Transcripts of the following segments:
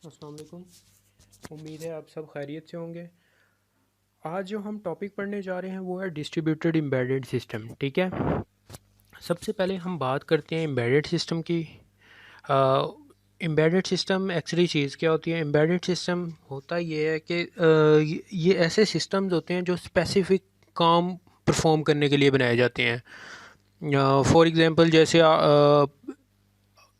अस्सलाम वालेकुम। उम्मीद है आप सब खैरियत से होंगे। आज जो हम टॉपिक पढ़ने जा रहे हैं वो है डिस्ट्रीब्यूटेड एम्बेडेड सिस्टम। ठीक है, सबसे पहले हम बात करते हैं एम्बेडेड सिस्टम की। एम्बेडेड सिस्टम एक्चुअली चीज़ क्या होती है? एम्बेडेड सिस्टम होता ये है कि ये ऐसे सिस्टम्स होते हैं जो स्पेसिफिक काम परफॉर्म करने के लिए बनाए जाते हैं। फॉर एग्ज़ाम्पल जैसे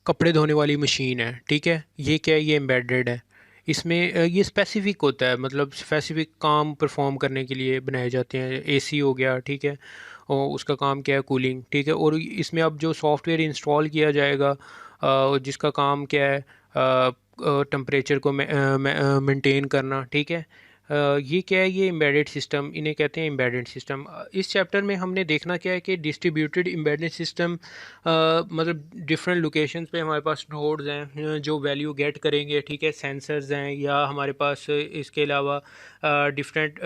कपड़े धोने वाली मशीन है, ठीक है, ये क्या है? ये एम्बेडेड है। इसमें ये स्पेसिफिक होता है, मतलब स्पेसिफिक काम परफॉर्म करने के लिए बनाए जाते हैं। एसी हो गया, ठीक है, और उसका काम क्या है? कूलिंग, ठीक है। और इसमें अब जो सॉफ्टवेयर इंस्टॉल किया जाएगा जिसका काम क्या है? टेम्परेचर को मेंटेन करना, ठीक है। ये क्या है? ये एम्बेडेड सिस्टम, इन्हें कहते हैं एम्बेडेड सिस्टम। इस चैप्टर में हमने देखना क्या है कि डिस्ट्रीब्यूटेड एम्बेडेड सिस्टम मतलब डिफरेंट लोकेशंस पे हमारे पास नोड्स हैं जो वैल्यू गेट करेंगे, ठीक है। सेंसर्स हैं, या हमारे पास इसके अलावा डिफरेंट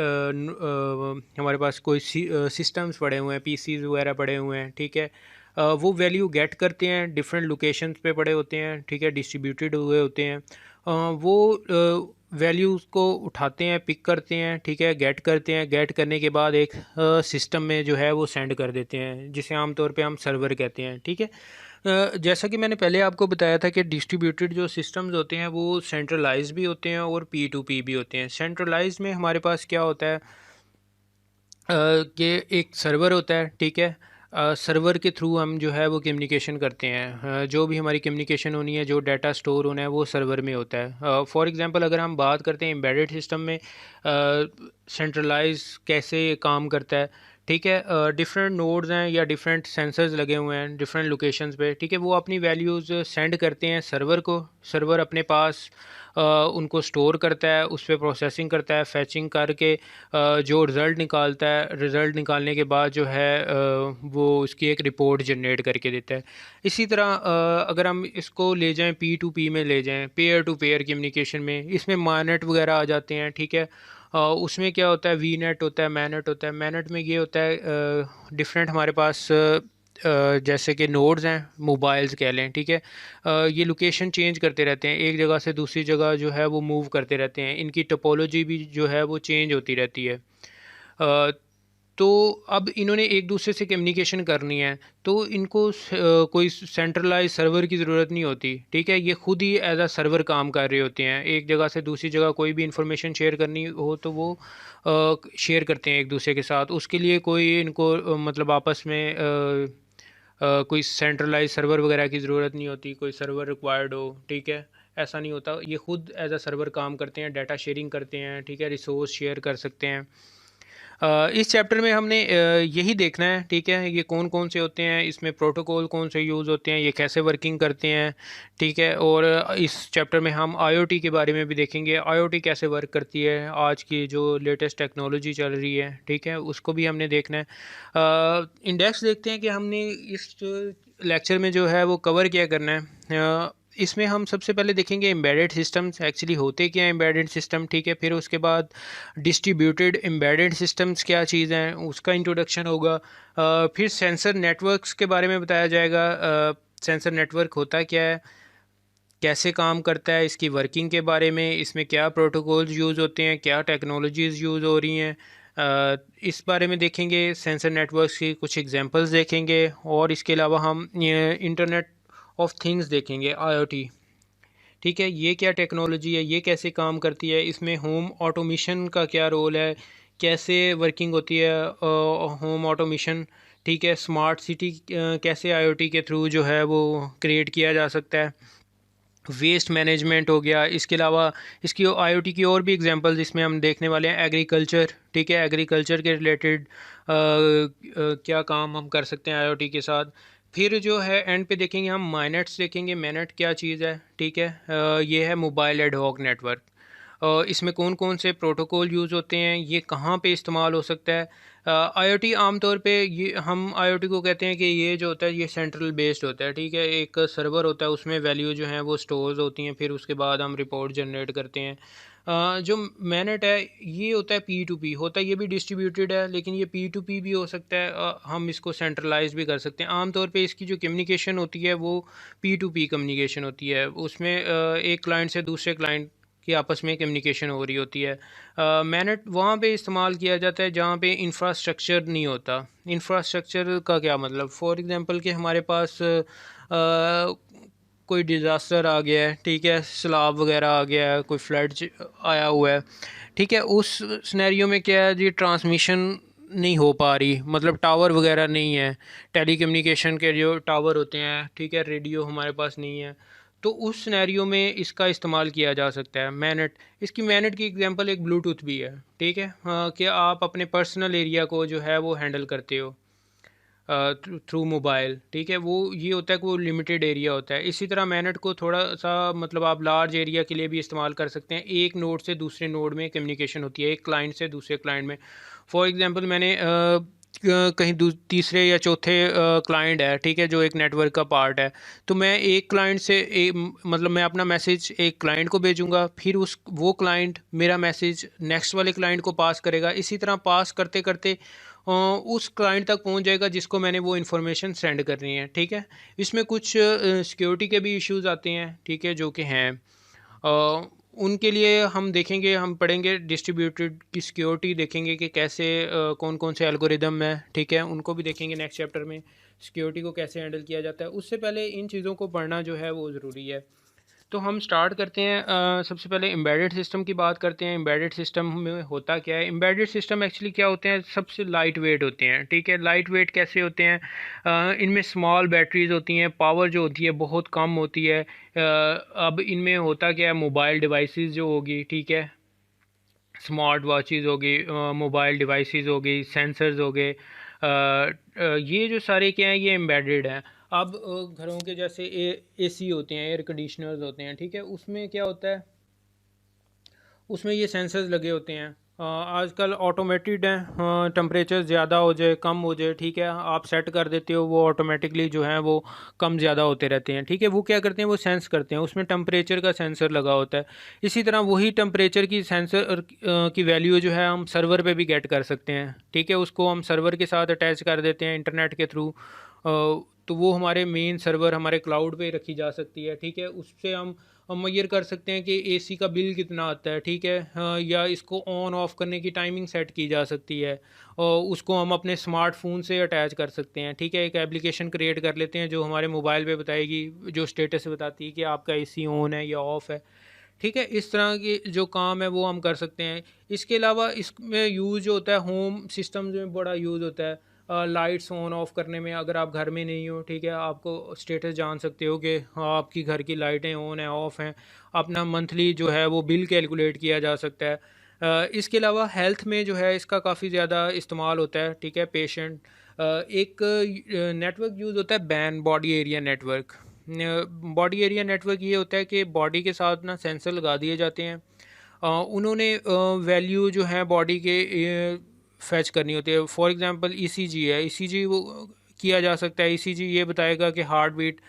हमारे पास कोई सिस्टम्स पड़े हुए हैं, पीसीज वगैरह पड़े हुए हैं, ठीक है। वो वैल्यू गेट करते हैं, डिफरेंट लोकेशंस पे पड़े होते हैं, ठीक है, डिस्ट्रीब्यूटेड हुए होते हैं। वो वैल्यूज़ को उठाते हैं, पिक करते हैं, ठीक है, गेट करते हैं। गेट करने के बाद एक सिस्टम में जो है वो सेंड कर देते हैं, जिसे आमतौर पे हम सर्वर कहते हैं, ठीक है। जैसा कि मैंने पहले आपको बताया था कि डिस्ट्रीब्यूटेड जो सिस्टम्स होते हैं वो सेंट्रलाइज भी होते हैं और पी टू पी भी होते हैं। सेंट्रलाइज में हमारे पास क्या होता है कि एक सर्वर होता है, ठीक है। सर्वर के थ्रू हम जो है वो कम्युनिकेशन करते हैं। जो भी हमारी कम्युनिकेशन होनी है, जो डाटा स्टोर होना है, वो सर्वर में होता है। फॉर एग्जांपल अगर हम बात करते हैं एम्बेडेड सिस्टम में सेंट्रलाइज कैसे काम करता है, ठीक है। डिफरेंट नोड्स हैं या डिफरेंट सेंसर्स लगे हुए हैं डिफरेंट लोकेशंस पे, ठीक है। वो अपनी वैल्यूज़ सेंड करते हैं सर्वर को। सर्वर अपने पास उनको स्टोर करता है, उस पर प्रोसेसिंग करता है, फैचिंग करके जो रिज़ल्ट निकालता है, रिज़ल्ट निकालने के बाद जो है वो उसकी एक रिपोर्ट जनरेट करके देता है। इसी तरह अगर हम इसको ले जाएं पी टू पी में ले जाएं, पेयर टू पेयर कम्युनिकेशन में, इसमें मानेट वगैरह आ जाते हैं, ठीक है। उसमें क्या होता है? वी नेट होता है, मैनेट होता है। मैनेट में ये होता है डिफरेंट हमारे पास जैसे कि नोड्स हैं, मोबाइल्स कह लें, ठीक है। ये लोकेशन चेंज करते रहते हैं, एक जगह से दूसरी जगह जो है वो मूव करते रहते हैं। इनकी टोपोलॉजी भी जो है वो चेंज होती रहती है। अ, तो अब इन्होंने एक दूसरे से कम्युनिकेशन करनी है, तो इनको कोई सेंट्रलाइज सर्वर की ज़रूरत नहीं होती, ठीक है। ये खुद ही एज अ सर्वर काम कर रहे होते हैं। एक जगह से दूसरी जगह कोई भी इंफॉर्मेशन शेयर करनी हो तो वो शेयर करते हैं एक दूसरे के साथ। उसके लिए कोई इनको मतलब आपस में कोई सेंट्रलाइज सर्वर वगैरह की ज़रूरत नहीं होती, कोई सर्वर रिक्वायर्ड हो, ठीक है। ऐसा नहीं होता, ये खुद एज अ सर्वर काम करते हैं, डाटा शेयरिंग करते हैं, ठीक है, रिसोर्स शेयर कर सकते हैं। इस चैप्टर में हमने यही देखना है, ठीक है, ये कौन कौन से होते हैं, इसमें प्रोटोकॉल कौन से यूज़ होते हैं, ये कैसे वर्किंग करते हैं, ठीक है। और इस चैप्टर में हम आईओटी के बारे में भी देखेंगे, आईओटी कैसे वर्क करती है, आज की जो लेटेस्ट टेक्नोलॉजी चल रही है, ठीक है, उसको भी हमने देखना है। इंडेक्स देखते हैं कि हमने इस लेक्चर में जो है वो कवर क्या करना है। इसमें हम सबसे पहले देखेंगे एम्बेडेड सिस्टम्स एक्चुअली होते क्या हैं, एम्बेडेड सिस्टम, ठीक है। फिर उसके बाद डिस्ट्रीब्यूटेड एम्बेडेड सिस्टम्स क्या चीज़ हैं, उसका इंट्रोडक्शन होगा। फिर सेंसर नेटवर्क्स के बारे में बताया जाएगा। सेंसर नेटवर्क होता क्या है, कैसे काम करता है, इसकी वर्किंग के बारे में, इसमें क्या प्रोटोकॉल्स यूज़ होते हैं, क्या टेक्नोलॉजीज़ यूज़ हो रही हैं, इस बारे में देखेंगे। सेंसर नेटवर्क्स की कुछ एग्जांपल्स देखेंगे, और इसके अलावा हम इंटरनेट ऑफ थिंग्स देखेंगे, आईओटी, ठीक है। ये क्या टेक्नोलॉजी है, ये कैसे काम करती है, इसमें होम ऑटोमेशन का क्या रोल है, कैसे वर्किंग होती है होम ऑटोमेशन, ठीक है। स्मार्ट सिटी कैसे आईओटी के थ्रू जो है वो क्रिएट किया जा सकता है। वेस्ट मैनेजमेंट हो गया। इसके अलावा इसकी आईओटी की और भी एग्जांपल्स इसमें हम देखने वाले हैं। एग्रीकल्चर, ठीक है, एग्रीकल्चर के रिलेटेड क्या काम हम कर सकते हैं आईओटी के साथ। फिर जो है एंड पे देखेंगे हम माइनेट्स देखेंगे, मैनेट क्या चीज़ है, ठीक है। ये है मोबाइल एड हॉक नेटवर्क। इसमें कौन कौन से प्रोटोकॉल यूज़ होते हैं, ये कहाँ पे इस्तेमाल हो सकता है। आईओटी आमतौर पे ये हम आईओटी को कहते हैं कि ये जो होता है ये सेंट्रल बेस्ड होता है, ठीक है। एक सर्वर होता है, उसमें वैल्यू जो है वो स्टोर्स होती हैं, फिर उसके बाद हम रिपोर्ट जनरेट करते हैं। जो मैनेट है ये होता है पी टू पी होता है, ये भी डिस्ट्रीब्यूटेड है, लेकिन ये पी टू पी भी हो सकता है। हम इसको सेंट्रलाइज भी कर सकते हैं। आमतौर पे इसकी जो कम्युनिकेशन होती है वो पी टू पी कम्युनिकेशन होती है, उसमें एक क्लाइंट से दूसरे क्लाइंट की आपस में कम्युनिकेशन हो रही होती है। मैनेट वहाँ पे इस्तेमाल किया जाता है जहाँ पे इंफ्रास्ट्रक्चर नहीं होता। इंफ्रास्ट्रक्चर का क्या मतलब, फॉर एग्ज़ाम्पल कि हमारे पास कोई डिज़ास्टर आ गया है, ठीक है, सैलाब वगैरह आ गया है, कोई फ्लड आया हुआ है, ठीक है। उस सिनेरियो में क्या है जी, ट्रांसमिशन नहीं हो पा रही, मतलब टावर वगैरह नहीं है, टेली कम्युनिकेशन के जो टावर होते हैं, ठीक है, रेडियो हमारे पास नहीं है। तो उस सिनेरियो में इसका इस्तेमाल किया जा सकता है मैनेट। इसकी मैनेट की एग्जांपल एक ब्लूटूथ भी है, ठीक है। कि आप अपने पर्सनल एरिया को जो है वो हैंडल करते हो थ्रू मोबाइल, ठीक है। वो ये होता है कि वो लिमिटेड एरिया होता है। इसी तरह मैनेट को थोड़ा सा मतलब आप लार्ज एरिया के लिए भी इस्तेमाल कर सकते हैं। एक नोड से दूसरे नोड में कम्युनिकेशन होती है, एक क्लाइंट से दूसरे क्लाइंट में। फॉर एग्जांपल मैंने कहीं तीसरे या चौथे क्लाइंट है, ठीक है, जो एक नेटवर्क का पार्ट है। तो मैं एक क्लाइंट से मतलब मैं अपना मैसेज एक क्लाइंट को भेजूंगा, फिर उस वो क्लाइंट मेरा मैसेज नेक्स्ट वाले क्लाइंट को पास करेगा। इसी तरह पास करते करते उस क्लाइंट तक पहुंच जाएगा जिसको मैंने वो इन्फॉर्मेशन सेंड करनी है, ठीक है। इसमें कुछ सिक्योरिटी के भी इश्यूज आते हैं, ठीक है, जो कि हैं उनके लिए हम देखेंगे, हम पढ़ेंगे डिस्ट्रीब्यूटेड की सिक्योरिटी, देखेंगे कि कैसे कौन कौन से एल्गोरिदम है, ठीक है, उनको भी देखेंगे नेक्स्ट चैप्टर में, सिक्योरिटी को कैसे हैंडल किया जाता है। उससे पहले इन चीज़ों को पढ़ना जो है वो ज़रूरी है। तो हम स्टार्ट करते हैं। सबसे पहले एम्बेडेड सिस्टम की बात करते हैं। एम्बेडेड सिस्टम में होता क्या है, एम्बेडेड सिस्टम एक्चुअली क्या होते हैं, सबसे लाइट वेट होते हैं, ठीक है। लाइट वेट कैसे होते हैं, इनमें स्मॉल बैटरीज होती हैं, पावर जो होती है बहुत कम होती है। अब इनमें होता क्या है, मोबाइल डिवाइसेस जो होगी, ठीक है, स्मार्ट वॉचेस हो गई, मोबाइल डिवाइसेस हो गई, सेंसर्स हो गए, ये जो सारे क्या हैं ये एम्बेडेड हैं। अब घरों के जैसे एसी होते हैं, एयर कंडीशनर्स होते हैं, ठीक है, उसमें क्या होता है, उसमें ये सेंसर्स लगे होते हैं। आजकल ऑटोमेटेड हैं, टेम्परेचर ज़्यादा हो जाए कम हो जाए, ठीक है, आप सेट कर देते हो, वो ऑटोमेटिकली जो है वो कम ज़्यादा होते रहते हैं, ठीक है। वो क्या करते हैं, वो सेंस करते हैं, उसमें टेम्परेचर का सेंसर लगा होता है। इसी तरह वही टेम्परेचर की सेंसर की वैल्यू जो है हम सर्वर पे भी गेट कर सकते हैं, ठीक है। उसको हम सर्वर के साथ अटैच कर देते हैं इंटरनेट के थ्रू, तो वो हमारे मेन सर्वर हमारे क्लाउड पे रखी जा सकती है, ठीक है। उससे हम मेजर कर सकते हैं कि एसी का बिल कितना आता है, ठीक है। हाँ, या इसको ऑन ऑफ करने की टाइमिंग सेट की जा सकती है, और उसको हम अपने स्मार्टफोन से अटैच कर सकते हैं, ठीक है। एक एप्लीकेशन क्रिएट कर लेते हैं जो हमारे मोबाइल पे बताएगी, जो स्टेटस बताती है कि आपका एसी ऑन है या ऑफ़ है, ठीक है। इस तरह के जो काम है वो हम कर सकते हैं। इसके अलावा इसमें यूज़ जो होता है होम सिस्टम में बड़ा यूज़ होता है। लाइट्स ऑन ऑफ करने में, अगर आप घर में नहीं हो, ठीक है, आपको स्टेटस जान सकते हो कि हाँ आपकी घर की लाइटें ऑन हैं ऑफ़ हैं। अपना मंथली जो है वो बिल कैलकुलेट किया जा सकता है। इसके अलावा हेल्थ में जो है इसका काफ़ी ज़्यादा इस्तेमाल होता है, ठीक है। पेशेंट एक नेटवर्क यूज़ होता है ban body area network. Body area network ये होता है कि बॉडी के साथ ना सेंसर लगा दिए जाते हैं। उन्होंने वैल्यू जो है बॉडी के फैच करनी होती है। फॉर एग्जांपल ईसीजी है, ईसीजी वो किया जा सकता है। ईसीजी ये बताएगा कि हार्ट बीट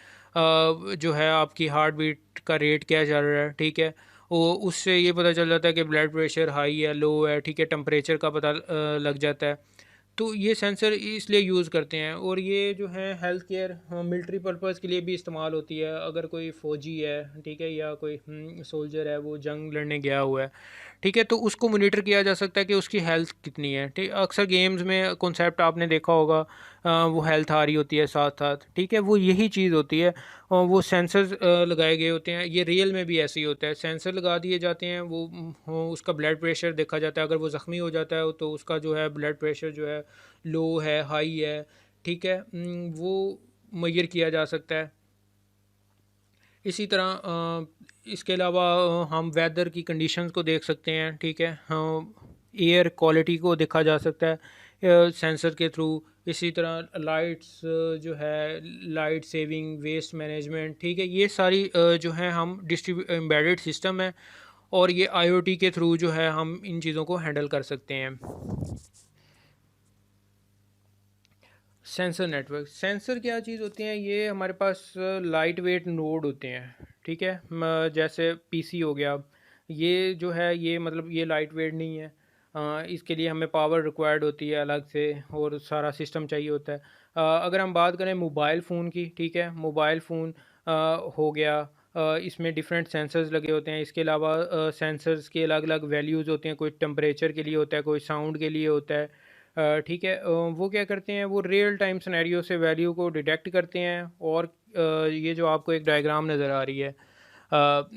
जो है आपकी हार्ट बीट का रेट क्या चल रहा है, ठीक है। वो उससे ये पता चल जाता है कि ब्लड प्रेशर हाई है लो है, ठीक है, टेम्परेचर का पता लग जाता है। तो ये सेंसर इसलिए यूज़ करते हैं, और ये जो है हेल्थ केयर मिलिट्री पर्पज़ के लिए भी इस्तेमाल होती है। अगर कोई फ़ौजी है, ठीक है, या कोई सोल्जर है, वो जंग लड़ने गया हुआ है, ठीक है, तो उसको मॉनिटर किया जा सकता है कि उसकी हेल्थ कितनी है, ठीक। अक्सर गेम्स में कॉन्सेप्ट आपने देखा होगा, वो हेल्थ आ रही होती है साथ साथ, ठीक है, वो यही चीज़ होती है। और वो सेंसर्स लगाए गए होते हैं। ये रियल में भी ऐसे ही होता है, सेंसर लगा दिए जाते हैं, वो उसका ब्लड प्रेशर देखा जाता है। अगर वो ज़ख्मी हो जाता है तो उसका जो है ब्लड प्रेशर जो है लो है हाई है, ठीक है, वो मेजर किया जा सकता है। इसी तरह इसके अलावा हम वेदर की कंडीशंस को देख सकते हैं, ठीक है, हम एयर क्वालिटी को देखा जा सकता है सेंसर के थ्रू। इसी तरह लाइट्स जो है लाइट सेविंग वेस्ट मैनेजमेंट, ठीक है, ये सारी जो है हम डिस्ट्रीब्यू एम्बेडेड सिस्टम है, और ये आईओटी के थ्रू जो है हम इन चीज़ों को हैंडल कर सकते हैं। सेंसर नेटवर्क, सेंसर क्या चीज़ होती हैं, ये हमारे पास लाइट वेट नोड होते हैं, ठीक है। जैसे पीसी हो गया, ये जो है ये मतलब ये लाइट वेट नहीं है। इसके लिए हमें पावर रिक्वायर्ड होती है अलग से, और सारा सिस्टम चाहिए होता है। अगर हम बात करें मोबाइल फ़ोन की, ठीक है, मोबाइल फ़ोन हो गया, इसमें डिफरेंट सेंसर्स लगे होते हैं। इसके अलावा सेंसर्स के अलग अलग वैल्यूज़ होते हैं, कोई टेम्परेचर के लिए होता है, कोई साउंड के लिए होता है, ठीक है। वो क्या करते हैं, वो रियल टाइम सिनेरियो से वैल्यू को डिटेक्ट करते हैं। और ये जो आपको एक डायग्राम नज़र आ रही है,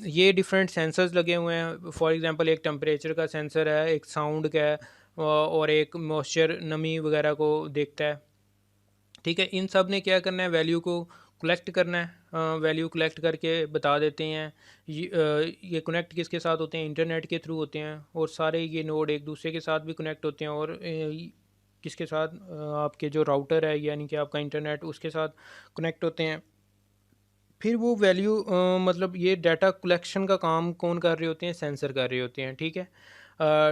ये डिफरेंट सेंसर्स लगे हुए हैं। फॉर एग्जांपल एक टेम्परेचर का सेंसर है, एक साउंड का है, और एक मॉइस्चर नमी वगैरह को देखता है, ठीक है। इन सब ने क्या करना है, वैल्यू को कलेक्ट करना है, वैल्यू कलेक्ट करके बता देते हैं। ये कनेक्ट किसके साथ होते हैं, इंटरनेट के थ्रू होते हैं, और सारे ये नोड एक दूसरे के साथ भी कनेक्ट होते हैं। और किसके साथ, आपके जो राउटर है यानी कि आपका इंटरनेट, उसके साथ कनेक्ट होते हैं। फिर वो वैल्यू मतलब ये डाटा कलेक्शन का काम कौन कर रहे होते हैं, सेंसर कर रहे होते हैं, ठीक है।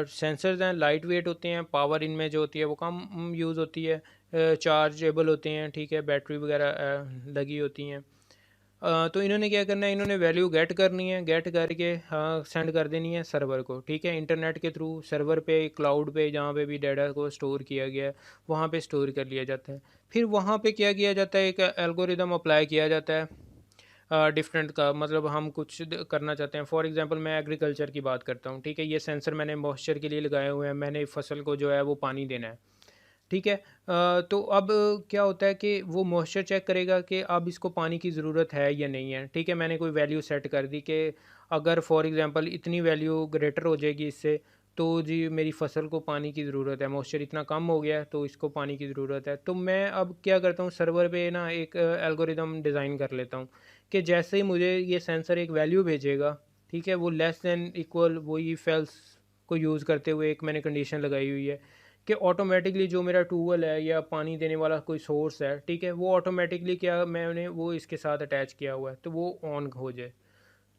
सेंसर्स हैं, लाइट वेट होते हैं, पावर इनमें जो होती है वो कम यूज़ होती है, चार्जेबल होते हैं, ठीक है, बैटरी वगैरह लगी होती हैं। तो इन्होंने क्या करना है, इन्होंने वैल्यू गेट करनी है, गेट करके हाँ सेंड कर देनी है सर्वर को, ठीक है। इंटरनेट के थ्रू सर्वर पे, क्लाउड पे, जहाँ पे भी डाटा को स्टोर किया गया है वहाँ पे स्टोर कर लिया जाता है। फिर वहाँ पे क्या किया जाता है, एक एल्गोरिदम अप्लाई किया जाता है डिफरेंट का। मतलब हम कुछ करना चाहते हैं, फॉर एग्जांपल मैं एग्रीकल्चर की बात करता हूँ, ठीक है। ये सेंसर मैंने मॉइस्चर के लिए लगाए हुए हैं, मैंने फसल को जो है वो पानी देना है, ठीक है। तो अब क्या होता है कि वो मॉइस्चर चेक करेगा कि अब इसको पानी की ज़रूरत है या नहीं है, ठीक है। मैंने कोई वैल्यू सेट कर दी कि अगर फॉर एग्जांपल इतनी वैल्यू ग्रेटर हो जाएगी इससे, तो जी मेरी फसल को पानी की ज़रूरत है, मॉइस्चर इतना कम हो गया है तो इसको पानी की ज़रूरत है। तो मैं अब क्या करता हूँ, सर्वर पे ना एक एल्गोरिदम डिज़ाइन कर लेता हूँ कि जैसे ही मुझे ये सेंसर एक वैल्यू भेजेगा, ठीक है, वो लेस दैन इक्वल, वही फेल्स को यूज़ करते हुए एक मैंने कंडीशन लगाई हुई है कि ऑटोमेटिकली जो मेरा ट्यूबवेल है या पानी देने वाला कोई सोर्स है, ठीक है, वो ऑटोमेटिकली क्या मैंने वो इसके साथ अटैच किया हुआ है तो वो ऑन हो जाए।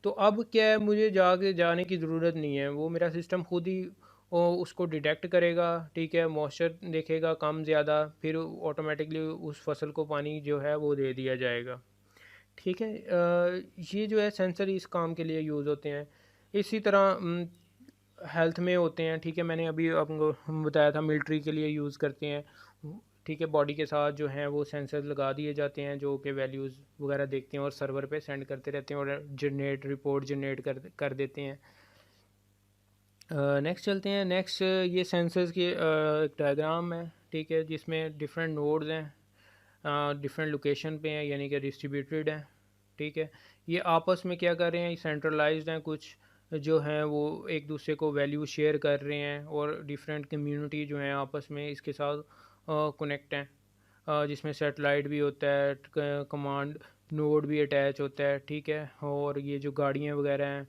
तो अब क्या है, मुझे जाके जाने की ज़रूरत नहीं है, वो मेरा सिस्टम खुद ही उसको डिटेक्ट करेगा, ठीक है, मॉइस्चर देखेगा कम ज़्यादा, फिर ऑटोमेटिकली उस फसल को पानी जो है वो दे दिया जाएगा, ठीक है। ये जो है सेंसर इस काम के लिए यूज़ होते हैं। इसी तरह हेल्थ में होते हैं, ठीक है, मैंने अभी आपको बताया था मिलिट्री के लिए यूज़ करते हैं, ठीक है। बॉडी के साथ जो हैं वो सेंसर लगा दिए जाते हैं जो कि वैल्यूज़ वगैरह देखते हैं और सर्वर पे सेंड करते रहते हैं और जनरेट रिपोर्ट जनरेट कर देते हैं। नेक्स्ट चलते हैं, नेक्स्ट ये सेंसर्स की एक डायग्राम है, ठीक है, जिसमें डिफरेंट नोड्स हैं, डिफरेंट लोकेशन पे हैं यानी कि डिस्ट्रीब्यूटेड हैं, ठीक है। ये आपस में क्या कर रहे हैं, सेंट्रलाइज्ड हैं, कुछ जो हैं वो एक दूसरे को वैल्यू शेयर कर रहे हैं, और डिफरेंट कम्युनिटी जो हैं आपस में इसके साथ कनेक्ट हैं, जिसमें सेटेलाइट भी होता है, कमांड नोड भी अटैच होता है, ठीक है। और ये जो गाड़ियाँ वगैरह हैं,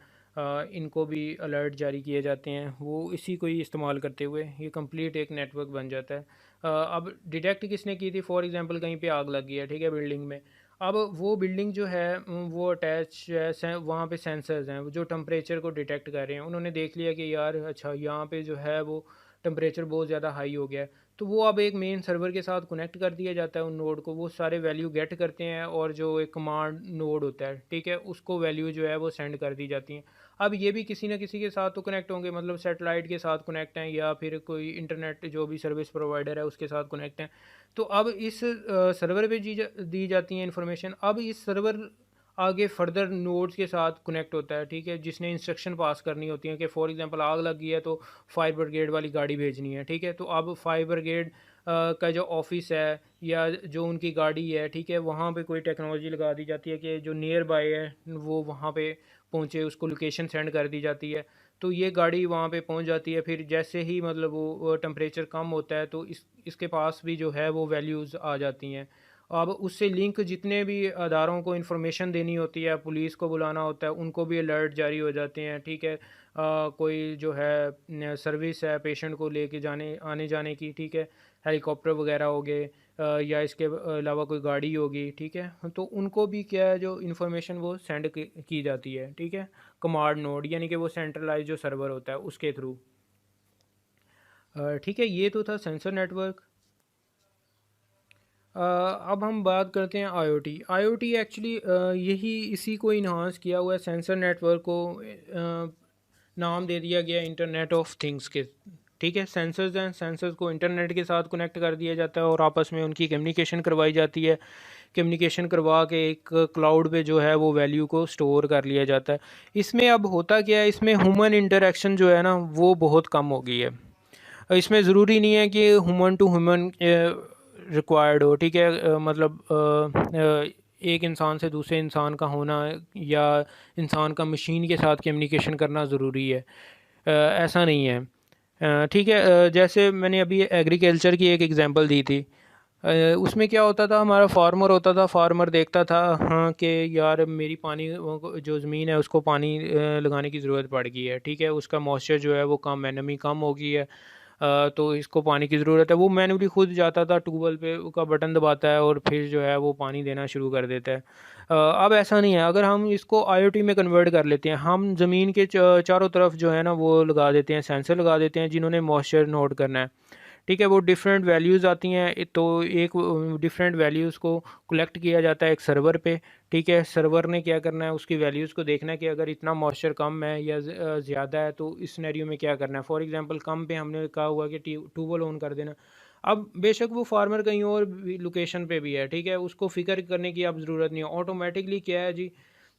इनको भी अलर्ट जारी किए जाते हैं वो इसी को ही इस्तेमाल करते हुए, ये कंप्लीट एक नेटवर्क बन जाता है। अब डिटेक्ट किसने की थी, फॉर एग्जांपल कहीं पे आग लग गई है, ठीक है, बिल्डिंग में। अब वो बिल्डिंग जो है वो अटैच है, वहाँ पे सेंसर्स हैं जो टेम्परेचर को डिटेक्ट कर रहे हैं। उन्होंने देख लिया कि यार अच्छा यहाँ पे जो है वो टेम्परेचर बहुत ज़्यादा हाई हो गया है, तो वो अब एक मेन सर्वर के साथ कनेक्ट कर दिया जाता है उन नोड को, वो सारे वैल्यू गेट करते हैं, और जो एक कमांड नोड होता है, ठीक है, उसको वैल्यू जो है वो सेंड कर दी जाती हैं। अब ये भी किसी ना किसी के साथ तो कनेक्ट होंगे, मतलब सेटेलाइट के साथ कनेक्ट हैं या फिर कोई इंटरनेट जो भी सर्विस प्रोवाइडर है उसके साथ कनेक्ट हैं। तो अब इस सर्वर पे दी जाती हैं इन्फॉर्मेशन। अब इस सर्वर आगे फर्दर नोड्स के साथ कनेक्ट होता है, ठीक है, जिसने इंस्ट्रक्शन पास करनी होती है कि फॉर एग्जांपल आग लग गई है तो फायर ब्रिगेड वाली गाड़ी भेजनी है, ठीक है। तो अब फायर ब्रिगेड का जो ऑफिस है या जो उनकी गाड़ी है, ठीक है, वहाँ पे कोई टेक्नोलॉजी लगा दी जाती है कि जो नियर बाय है वो वहाँ पे पहुँचे, उसको लोकेशन सेंड कर दी जाती है, तो ये गाड़ी वहाँ पे पहुँच जाती है। फिर जैसे ही मतलब वो टेम्परेचर कम होता है तो इसके पास भी जो है वो वैल्यूज़ आ जाती हैं। अब उससे लिंक जितने भी अदारों को इन्फॉर्मेशन देनी होती है, पुलिस को बुलाना होता है, उनको भी अलर्ट जारी हो जाते हैं, ठीक है। कोई जो है सर्विस है पेशेंट को लेके जाने आने जाने की, ठीक है, हेलीकॉप्टर वगैरह हो गए, या इसके अलावा कोई गाड़ी होगी, ठीक है, तो उनको भी क्या है जो इन्फॉर्मेशन वो सेंड की जाती है, ठीक है, कमांड नोड यानी कि वो सेंट्रलाइज जो सर्वर होता है उसके थ्रू। ठीक है, ये तो था सेंसर नेटवर्क। अब हम बात करते हैं आईओटी। आईओटी एक्चुअली यही इसी को इन्हांस किया हुआ है, सेंसर नेटवर्क को नाम दे दिया गया इंटरनेट ऑफ थिंग्स के, ठीक है। सेंसर्स हैं, सेंसर्स को इंटरनेट के साथ कनेक्ट कर दिया जाता है और आपस में उनकी कम्युनिकेशन करवाई जाती है। कम्युनिकेशन करवा के एक क्लाउड पे जो है वो वैल्यू को स्टोर कर लिया जाता है। इसमें अब होता क्या है, इसमें ह्यूमन इंटरेक्शन जो है ना वो बहुत कम हो गई है। इसमें ज़रूरी नहीं है कि ह्यूमन टू ह्यूमन रिक्वायर्ड हो, ठीक है, मतलब एक इंसान से दूसरे इंसान का होना या इंसान का मशीन के साथ कम्युनिकेशन करना ज़रूरी है, ऐसा नहीं है। ठीक है, जैसे मैंने अभी एग्रीकल्चर की एक एग्जांपल दी थी। उसमें क्या होता था, हमारा फार्मर होता था, फार्मर देखता था हाँ कि यार मेरी पानी जो ज़मीन है उसको पानी लगाने की ज़रूरत पड़ गई है, ठीक है, उसका मॉइस्चर जो है वो कम, एनमी कम हो गई है, तो इसको पानी की ज़रूरत है। वो मैन्युअली खुद जाता था ट्यूबवेल पे, उसका बटन दबाता है और फिर जो है वो पानी देना शुरू कर देता है। अब ऐसा नहीं है, अगर हम इसको आईओटी में कन्वर्ट कर लेते हैं, हम ज़मीन के चारों तरफ जो है ना वो लगा देते हैं, सेंसर लगा देते हैं जिन्होंने मॉइस्चर नोट करना है, ठीक है, वो डिफरेंट वैल्यूज़ आती हैं, तो एक डिफरेंट वैल्यूज़ को कलेक्ट किया जाता है एक सर्वर पे, ठीक है। सर्वर ने क्या करना है, उसकी वैल्यूज़ को देखना है कि अगर इतना मॉइस्चर कम है या ज़्यादा है तो इस सिनेरियो में क्या करना है। फॉर एग्जांपल कम पे हमने कहा हुआ कि ट्यूबवेल ऑन कर देना। अब बेशक वो फार्मर कहीं और लोकेशन पे भी है, ठीक है, उसको फ़िक्र करने की अब ज़रूरत नहीं है, ऑटोमेटिकली क्या है जी,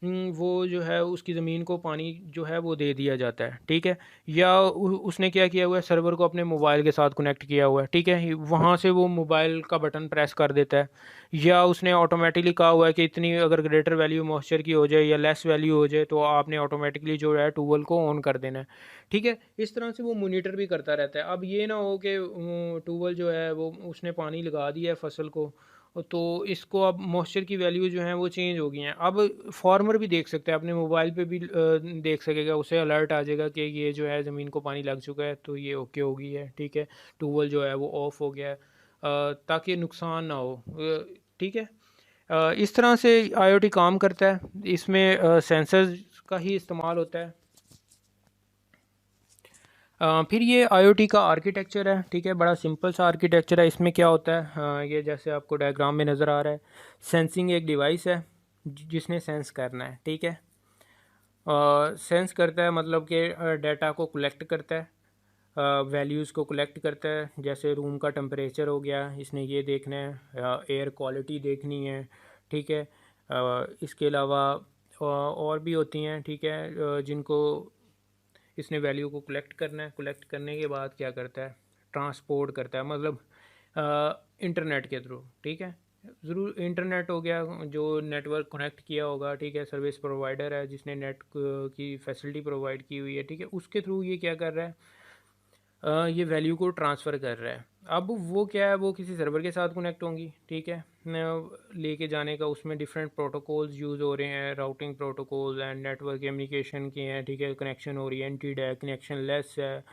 वो जो है उसकी ज़मीन को पानी जो है वो दे दिया जाता है, ठीक है। या उसने क्या किया हुआ है, सर्वर को अपने मोबाइल के साथ कनेक्ट किया हुआ है, ठीक है, वहाँ से वो मोबाइल का बटन प्रेस कर देता है। या उसने ऑटोमेटिकली कहा हुआ है कि इतनी अगर ग्रेटर वैल्यू मॉइस्चर की हो जाए या लेस वैल्यू हो जाए तो आपने ऑटोमेटिकली जो है ट्यूबवेल को ऑन कर देना है, ठीक है। इस तरह से वो मोनीटर भी करता रहता है। अब ये ना हो कि ट्यूबवेल जो है वो उसने पानी लगा दिया है फसल को, तो इसको अब मॉइस्चर की वैल्यू जो है वो चेंज हो गई हैं। अब फार्मर भी देख सकता है, अपने मोबाइल पे भी देख सकेगा, उसे अलर्ट आ जाएगा कि ये जो है ज़मीन को पानी लग चुका है, तो ये ओके हो गई है, ठीक है, ट्यूबवेल जो है वो ऑफ हो गया है, ताकि नुकसान ना हो, ठीक है। इस तरह से आईओटी काम करता है। इसमें सेंसर्स का ही इस्तेमाल होता है। फिर ये आईओटी का आर्किटेक्चर है, ठीक है, बड़ा सिंपल सा आर्किटेक्चर है। इसमें क्या होता है, ये जैसे आपको डायग्राम में नज़र आ रहा है, सेंसिंग एक डिवाइस है जिसने सेंस करना है, ठीक है। सेंस करता है मतलब कि डाटा को कलेक्ट करता है, वैल्यूज़ को कलेक्ट करता है, जैसे रूम का टेम्परेचर हो गया, इसने ये देखना है, एयर क्वालिटी देखनी है, ठीक है। इसके अलावा और भी होती हैं, ठीक है, जिनको इसने वैल्यू को कलेक्ट करना है। कलेक्ट करने के बाद क्या करता है, ट्रांसपोर्ट करता है, मतलब इंटरनेट के थ्रू, ठीक है। ज़रूर इंटरनेट हो गया, जो नेटवर्क कनेक्ट किया होगा, ठीक है, सर्विस प्रोवाइडर है जिसने नेट की फैसिलिटी प्रोवाइड की हुई है, ठीक है, उसके थ्रू ये क्या कर रहा है, ये वैल्यू को ट्रांसफ़र कर रहा है। अब वो क्या है, वो किसी सर्वर के साथ कनेक्ट होंगी, ठीक है, लेके जाने का उसमें डिफरेंट प्रोटोकॉल्स यूज़ हो रहे हैं, routing protocols and network communication के हैं, ठीक है, कनेक्शन ओरिएंटेड है, कनेक्शन लेस है,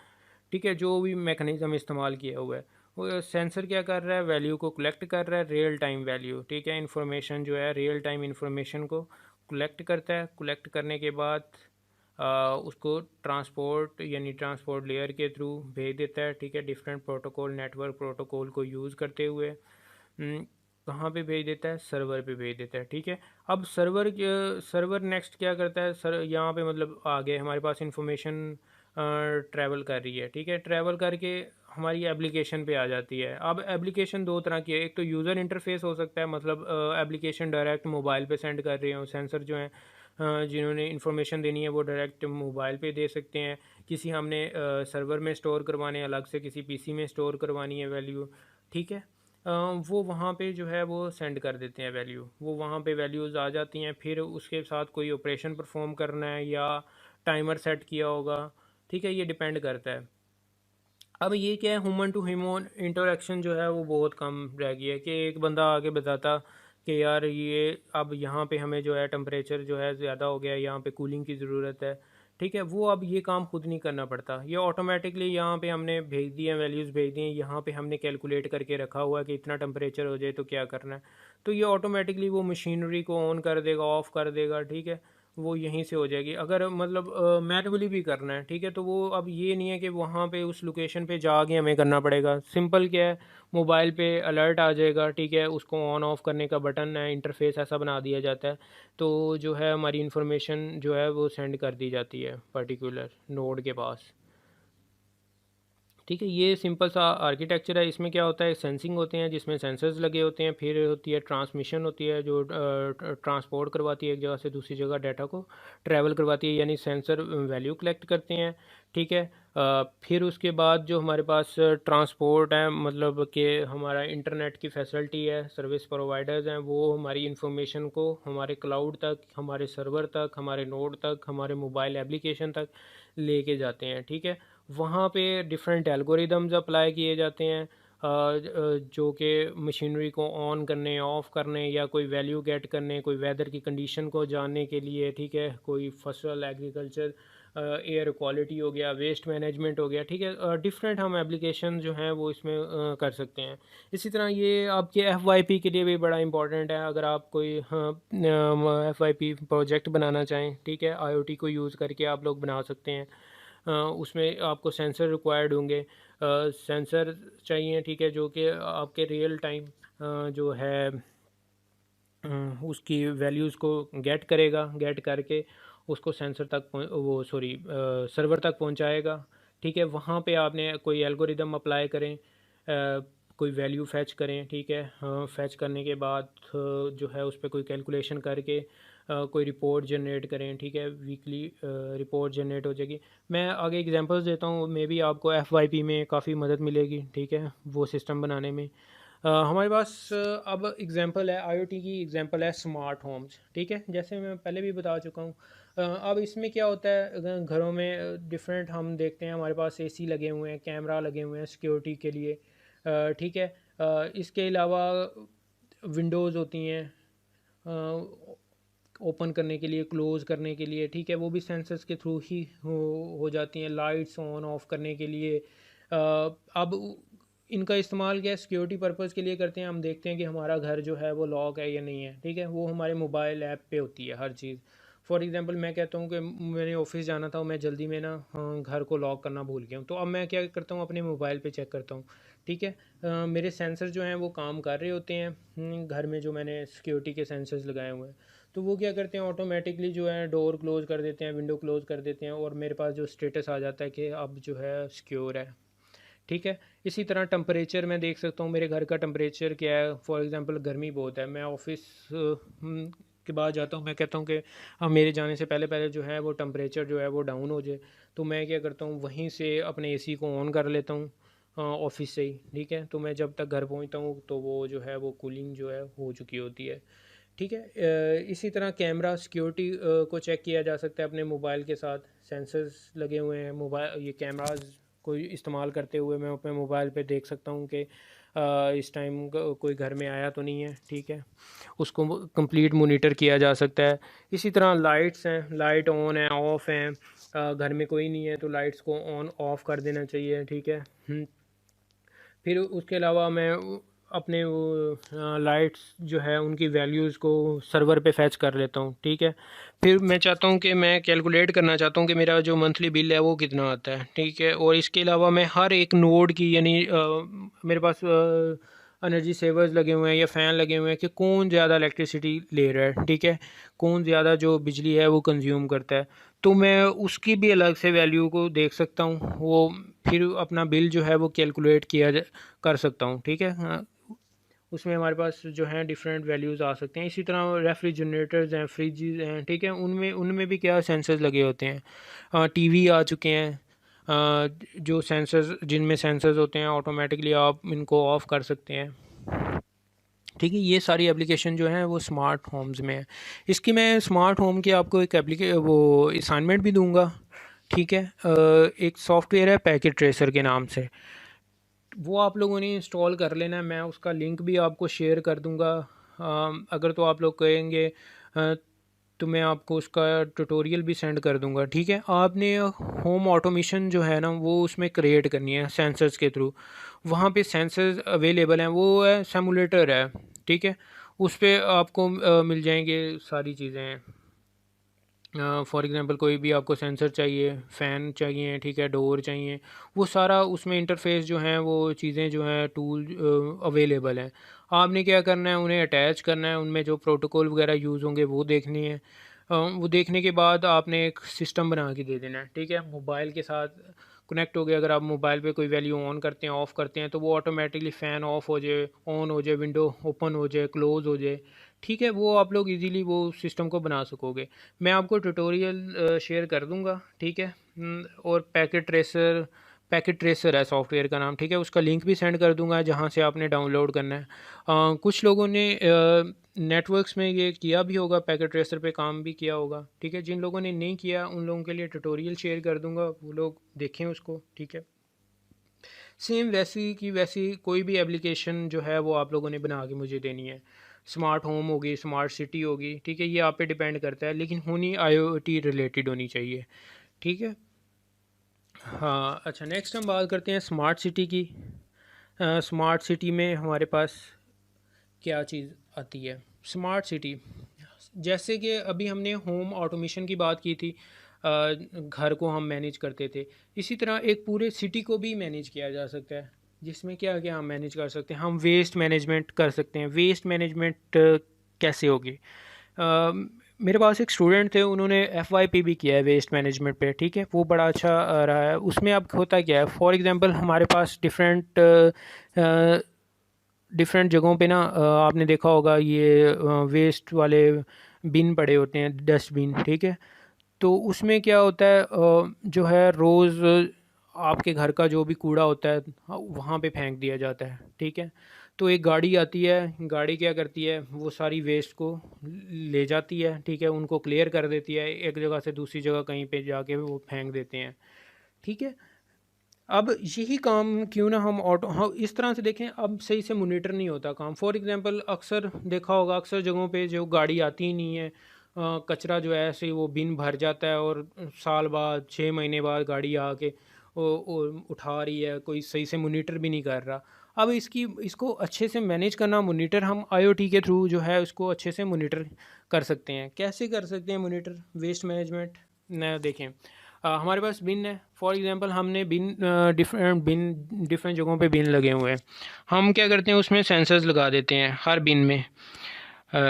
ठीक है, जो भी मैकेनिज़्म इस्तेमाल किया हुआ है। वो सेंसर क्या कर रहा है, वैल्यू को कलेक्ट कर रहा है, रियल टाइम वैल्यू, ठीक है, इंफॉर्मेशन जो है रियल टाइम इंफॉर्मेशन को कलेक्ट करता है। कलेक्ट करने के बाद उसको ट्रांसपोर्ट यानी ट्रांसपोर्ट लेयर के थ्रू भेज देता है, ठीक है, डिफरेंट प्रोटोकॉल, नेटवर्क प्रोटोकॉल को यूज़ करते हुए कहाँ पे भेज देता है, सर्वर पे भेज देता है, ठीक है। अब सर्वर नेक्स्ट क्या करता है, सर यहाँ पे मतलब आगे हमारे पास इंफॉर्मेशन ट्रैवल कर रही है, ठीक है, ट्रैवल करके हमारी एप्लीकेशन पे आ जाती है। अब एप्लीकेशन दो तरह की है, एक तो यूज़र इंटरफेस हो सकता है, मतलब एप्लीकेशन डायरेक्ट मोबाइल पे सेंड कर रहे हो, सेंसर जो हैं जिन्होंने इन्फॉर्मेशन देनी है वो डायरेक्ट मोबाइल पे दे सकते हैं। किसी हमने सर्वर में स्टोर करवाने, अलग से किसी पीसी में स्टोर करवानी है वैल्यू, ठीक है, वो वहाँ पे जो है वो सेंड कर देते हैं वैल्यू, वो वहाँ पे वैल्यूज़ आ जाती हैं। फिर उसके साथ कोई ऑपरेशन परफॉर्म करना है या टाइमर सेट किया होगा, ठीक है, ये डिपेंड करता है। अब ये क्या है, ह्यूमन टू ह्यूमन इंटरेक्शन जो है वो बहुत कम रह गई है, कि एक बंदा आगे बताता कि यार ये अब यहाँ पे हमें जो है टेम्परेचर जो है ज़्यादा हो गया है, यहाँ पे कूलिंग की ज़रूरत है, ठीक है, वो अब ये काम खुद नहीं करना पड़ता, ये ऑटोमेटिकली यहाँ पे हमने भेज दिए, वैल्यूज़ भेज दिए, यहाँ पे हमने कैलकुलेट करके रखा हुआ है कि इतना टेम्परेचर हो जाए तो क्या करना है। तो ये ऑटोमेटिकली वो मशीनरी को ऑन कर देगा, ऑफ़ कर देगा, ठीक है, वो यहीं से हो जाएगी। अगर मतलब मैनुअली भी करना है, ठीक है, तो वो अब ये नहीं है कि वहाँ पे उस लोकेशन पे जाके हमें करना पड़ेगा। सिंपल क्या है, मोबाइल पे अलर्ट आ जाएगा, ठीक है, उसको ऑन ऑफ करने का बटन है, इंटरफेस ऐसा बना दिया जाता है, तो जो है हमारी इन्फॉर्मेशन जो है वो सेंड कर दी जाती है पर्टिकुलर नोड के पास। ठीक है, ये सिंपल सा आर्किटेक्चर है। इसमें क्या होता है, सेंसिंग होते हैं जिसमें सेंसर्स लगे होते हैं, फिर होती है ट्रांसमिशन होती है जो ट्रांसपोर्ट करवाती है एक जगह से दूसरी जगह, डाटा को ट्रैवल करवाती है, यानी सेंसर वैल्यू कलेक्ट करते हैं। ठीक है, फिर उसके बाद जो हमारे पास ट्रांसपोर्ट है, मतलब कि हमारा इंटरनेट की फैसिलिटी है, सर्विस प्रोवाइडर्स हैं, वो हमारी इंफॉर्मेशन को हमारे क्लाउड तक, हमारे सर्वर तक, हमारे नोड तक, हमारे मोबाइल एप्लीकेशन तक लेके जाते हैं। ठीक है, वहाँ पे डिफरेंट एल्गोरिदम्स अप्लाई किए जाते हैं जो कि मशीनरी को ऑन करने, ऑफ़ करने, या कोई वैल्यू गेट करने, कोई वेदर की कंडीशन को जानने के लिए, ठीक है, कोई फसल एग्रीकल्चर, एयर क्वालिटी हो गया, वेस्ट मैनेजमेंट हो गया, ठीक है, डिफरेंट हम एप्लीकेशन जो हैं वो इसमें कर सकते हैं। इसी तरह ये आपके FYP के लिए भी बड़ा इंपॉर्टेंट है। अगर आप कोई FYP प्रोजेक्ट बनाना चाहें, ठीक है, IoT को यूज़ करके आप लोग बना सकते हैं। उसमें आपको सेंसर रिक्वायर्ड होंगे, सेंसर चाहिए, ठीक है, जो कि आपके रियल टाइम जो है उसकी वैल्यूज़ को गेट करेगा, गेट करके उसको सेंसर तक वो सॉरी सर्वर तक पहुंचाएगा। ठीक है, वहाँ पे आपने कोई एल्गोरिदम अप्लाई करें, कोई वैल्यू फैच करें, ठीक है, फैच करने के बाद जो है उस पर कोई कैलकुलेशन करके कोई रिपोर्ट जनरेट करें, ठीक है, वीकली रिपोर्ट जनरेट हो जाएगी। मैं आगे एग्जांपल्स देता हूँ, मे बी आपको FYP में काफ़ी मदद मिलेगी, ठीक है, वो सिस्टम बनाने में। हमारे पास अब एग्जांपल है, IoT की एग्जांपल है स्मार्ट होम्स। ठीक है, जैसे मैं पहले भी बता चुका हूँ। अब इसमें क्या होता है, घरों में डिफरेंट हम देखते हैं, हमारे पास AC लगे हुए हैं, कैमरा लगे हुए हैं सिक्योरिटी के लिए, ठीक है, इसके अलावा विंडोज़ होती हैं ओपन करने के लिए, क्लोज़ करने के लिए, ठीक है, वो भी सेंसर्स के थ्रू ही हो जाती हैं। लाइट्स ऑन ऑफ करने के लिए अब इनका इस्तेमाल क्या है, सिक्योरिटी पर्पज़ के लिए करते हैं। हम देखते हैं कि हमारा घर जो है वो लॉक है या नहीं है, ठीक है, वो हमारे मोबाइल ऐप पे होती है हर चीज़। फॉर एग्ज़ाम्पल मैं कहता हूँ कि मैंने ऑफिस जाना था, मैं जल्दी में ना घर को लॉक करना भूल गया हूँ, तो अब मैं क्या करता हूँ, अपने मोबाइल पे चेक करता हूँ। ठीक है, मेरे सेंसर जो हैं वो काम कर रहे होते हैं, घर में जो मैंने सिक्योरिटी के सेंसर्स लगाए हुए हैं, तो वो क्या करते हैं, ऑटोमेटिकली जो है डोर क्लोज़ कर देते हैं, विंडो क्लोज़ कर देते हैं, और मेरे पास जो स्टेटस आ जाता है कि अब जो है सिक्योर है। ठीक है, इसी तरह टेम्परेचर मैं देख सकता हूँ, मेरे घर का टेम्परेचर क्या है। फॉर एग्ज़ाम्पल गर्मी बहुत है, मैं ऑफिस के बाद जाता हूँ, मैं कहता हूँ कि अब मेरे जाने से पहले पहले जो है वो टेम्परेचर जो है वो डाउन हो जाए, तो मैं क्या करता हूँ, वहीं से अपने AC को ऑन कर लेता हूँ ऑफिस से ही। ठीक है, तो मैं जब तक घर पहुँचता हूँ तो वो जो है वो कूलिंग जो है हो चुकी होती है। ठीक है, इसी तरह कैमरा सिक्योरिटी को चेक किया जा सकता है अपने मोबाइल के साथ, सेंसर्स लगे हुए हैं मोबाइल, ये कैमराज को इस्तेमाल करते हुए मैं अपने मोबाइल पे देख सकता हूँ कि इस टाइम कोई घर में आया तो नहीं है। ठीक है, उसको कंप्लीट मोनीटर किया जा सकता है। इसी तरह लाइट्स हैं, लाइट ऑन है, ऑफ़ हैं, घर में कोई नहीं है तो लाइट्स को ऑन ऑफ़ कर देना चाहिए। ठीक है, फिर उसके अलावा मैं अपने वो लाइट्स जो है उनकी वैल्यूज़ को सर्वर पे फैच कर लेता हूँ। ठीक है, फिर मैं चाहता हूँ कि मैं कैलकुलेट करना चाहता हूँ कि मेरा जो मंथली बिल है वो कितना आता है। ठीक है, और इसके अलावा मैं हर एक नोड की, यानी मेरे पास एनर्जी सेवर्स लगे हुए हैं या फ़ैन लगे हुए हैं कि कौन ज़्यादा इलेक्ट्रिसिटी ले रहा है, ठीक है, कौन ज़्यादा जो बिजली है वो कंज्यूम करता है, तो मैं उसकी भी अलग से वैल्यू को देख सकता हूँ। वो फिर अपना बिल जो है वो कैलकुलेट कर सकता हूँ। ठीक है, हाँ, उसमें हमारे पास जो है डिफरेंट वैल्यूज़ आ सकते हैं। इसी तरह रेफ्रिजरेटर्स हैं, फ्रिजेज हैं, ठीक है, उनमें उनमें भी क्या सेंसर्स लगे होते हैं। TV आ चुके हैं, जो सेंसर्स, जिनमें सेंसर्स होते हैं, ऑटोमेटिकली आप इनको ऑफ़ कर सकते हैं। ठीक है, ये सारी एप्लीकेशन जो हैं वो स्मार्ट होम्स में है। इसकी मैं स्मार्ट होम की आपको एक वो असाइनमेंट भी दूंगा। ठीक है, एक सॉफ्टवेयर है पैकेट ट्रेसर के नाम से, वो आप लोगों ने इंस्टॉल कर लेना है, मैं उसका लिंक भी आपको शेयर कर दूंगा। अगर तो आप लोग कहेंगे तो मैं आपको उसका ट्यूटोरियल भी सेंड कर दूंगा, ठीक है। आपने होम ऑटोमेशन जो है ना वो उसमें क्रिएट करनी है सेंसर्स के थ्रू। वहाँ पे सेंसर्स अवेलेबल हैं, वो है सिमुलेटर है, ठीक है। उस पे आपको मिल जाएंगे सारी चीज़ें। फॉर एग्ज़ाम्पल कोई भी आपको सेंसर चाहिए, फ़ैन चाहिए, ठीक है, डोर चाहिए, वो सारा उसमें इंटरफेस जो हैं वो चीज़ें जो हैं टूल अवेलेबल हैं। आपने क्या करना है, उन्हें अटैच करना है, उनमें जो प्रोटोकॉल वगैरह यूज़ होंगे वो देखनी है। वो देखने के बाद आपने एक सिस्टम बना के दे देना है, ठीक है। मोबाइल के साथ कनेक्ट हो गया, अगर आप मोबाइल पे कोई वैल्यू ऑन करते हैं, ऑफ़ करते हैं, तो वो ऑटोमेटिकली फ़ैन ऑफ़ हो जाए, ऑन हो जाए, विंडो ओपन हो जाए, क्लोज़ हो जाए, ठीक है। वो आप लोग इजीली वो सिस्टम को बना सकोगे। मैं आपको ट्यूटोरियल शेयर कर दूंगा, ठीक है। और पैकेट ट्रेसर है सॉफ्टवेयर का नाम, ठीक है, उसका लिंक भी सेंड कर दूंगा जहां से आपने डाउनलोड करना है। कुछ लोगों ने नेटवर्क्स में ये किया भी होगा, पैकेट ट्रेसर पे काम भी किया होगा, ठीक है। जिन लोगों ने नहीं किया उन लोगों के लिए ट्यूटोरियल शेयर कर दूंगा, वो लोग देखें उसको, ठीक है। सेम वैसी की वैसी कोई भी एप्लीकेशन जो है वो आप लोगों ने बना के मुझे देनी है। स्मार्ट होम होगी, स्मार्ट सिटी होगी, ठीक है, ये आप पे डिपेंड करता है, लेकिन होनी आईओटी रिलेटेड होनी चाहिए, ठीक है। हाँ अच्छा, नेक्स्ट हम बात करते हैं स्मार्ट सिटी की। स्मार्ट सिटी में हमारे पास क्या चीज़ आती है। स्मार्ट सिटी, जैसे कि अभी हमने होम ऑटोमेशन की बात की थी, घर को हम मैनेज करते थे, इसी तरह एक पूरे सिटी को भी मैनेज किया जा सकता है। जिसमें क्या क्या हम मैनेज कर सकते हैं, हम वेस्ट मैनेजमेंट कर सकते हैं। वेस्ट मैनेजमेंट कैसे होगी। मेरे पास एक स्टूडेंट थे, उन्होंने FYP भी किया है वेस्ट मैनेजमेंट पे, ठीक है, वो बड़ा अच्छा रहा है। उसमें अब होता क्या है, फॉर एग्जांपल हमारे पास डिफरेंट जगहों पे ना आपने देखा होगा ये वेस्ट वाले बिन पड़े होते हैं, डस्टबिन, ठीक है। तो उसमें क्या होता है, जो है रोज़ आपके घर का जो भी कूड़ा होता है वहाँ पे फेंक दिया जाता है, ठीक है। तो एक गाड़ी आती है, गाड़ी क्या करती है, वो सारी वेस्ट को ले जाती है, ठीक है, उनको क्लियर कर देती है, एक जगह से दूसरी जगह कहीं पे जाके वो फेंक देते हैं, ठीक है। अब यही काम क्यों ना हम ऑटो, हाँ, इस तरह से देखें, अब सही से मोनीटर नहीं होता काम। फॉर एग्जांपल अक्सर देखा होगा, अक्सर जगहों पे जो गाड़ी आती ही नहीं है, कचरा जो है ऐसे ही वो बिन भर जाता है, और साल बाद 6 महीने बाद गाड़ी आके उठा रही है, कोई सही से मोनीटर भी नहीं कर रहा। अब इसको अच्छे से मैनेज करना, मोनीटर हम आईओटी के थ्रू जो है उसको अच्छे से मोनीटर कर सकते हैं। कैसे कर सकते हैं मोनीटर वेस्ट मैनेजमेंट न, देखें, हमारे पास बिन है, फॉर एग्जांपल हमने डिफरेंट जगहों पे बिन लगे हुए हैं। हम क्या करते हैं, उसमें सेंसर्स लगा देते हैं हर बिन में,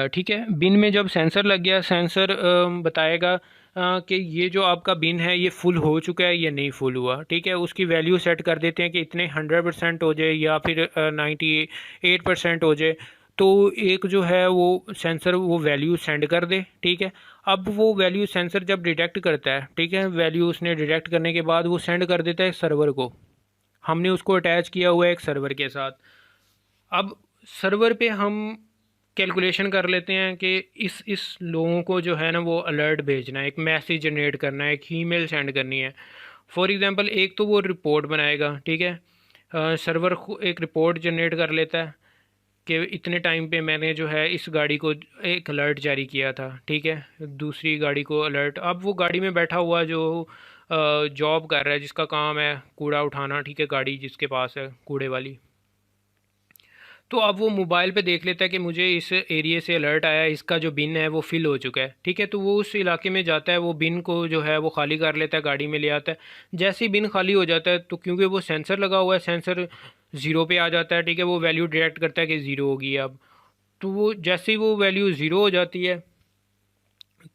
ठीक है। बिन में जब सेंसर लग गया, सेंसर बताएगा कि ये जो आपका बिन है ये फुल हो चुका है या नहीं फुल हुआ, ठीक है। उसकी वैल्यू सेट कर देते हैं कि इतने 100% हो जाए या फिर 98% हो जाए। तो एक जो है वो सेंसर वो वैल्यू सेंड कर दे, ठीक है। अब वो वैल्यू सेंसर जब डिटेक्ट करता है, ठीक है, वैल्यू उसने डिटेक्ट करने के बाद वो सेंड कर देता है सर्वर को। हमने उसको अटैच किया हुआ है एक सर्वर के साथ। अब सर्वर पे हम कैलकुलेशन कर लेते हैं कि इस लोगों को जो है ना वो अलर्ट भेजना है, एक मैसेज जनरेट करना है, एक ईमेल सेंड करनी है। फॉर एग्जांपल एक तो वो रिपोर्ट बनाएगा, ठीक है, सर्वर एक रिपोर्ट जनरेट कर लेता है कि इतने टाइम पे मैंने जो है इस गाड़ी को एक अलर्ट जारी किया था, ठीक है, दूसरी गाड़ी को अलर्ट। अब वो गाड़ी में बैठा हुआ जो जॉब कर रहा है, जिसका काम है कूड़ा उठाना, ठीक है, गाड़ी जिसके पास है कूड़े वाली, तो अब वो मोबाइल पे देख लेता है कि मुझे इस एरिया से अलर्ट आया, इसका जो बिन है वो फिल हो चुका है, ठीक है। तो वो उस इलाके में जाता है, वो बिन को जो है वो खाली कर लेता है, गाड़ी में ले आता है। जैसे ही बिन खाली हो जाता है, तो क्योंकि वो सेंसर लगा हुआ है, सेंसर ज़ीरो पे आ जाता है, ठीक है, वो वैल्यू डिटेक्ट करता है कि ज़ीरो होगी अब। तो वो जैसे ही वो वैल्यू ज़ीरो हो जाती है,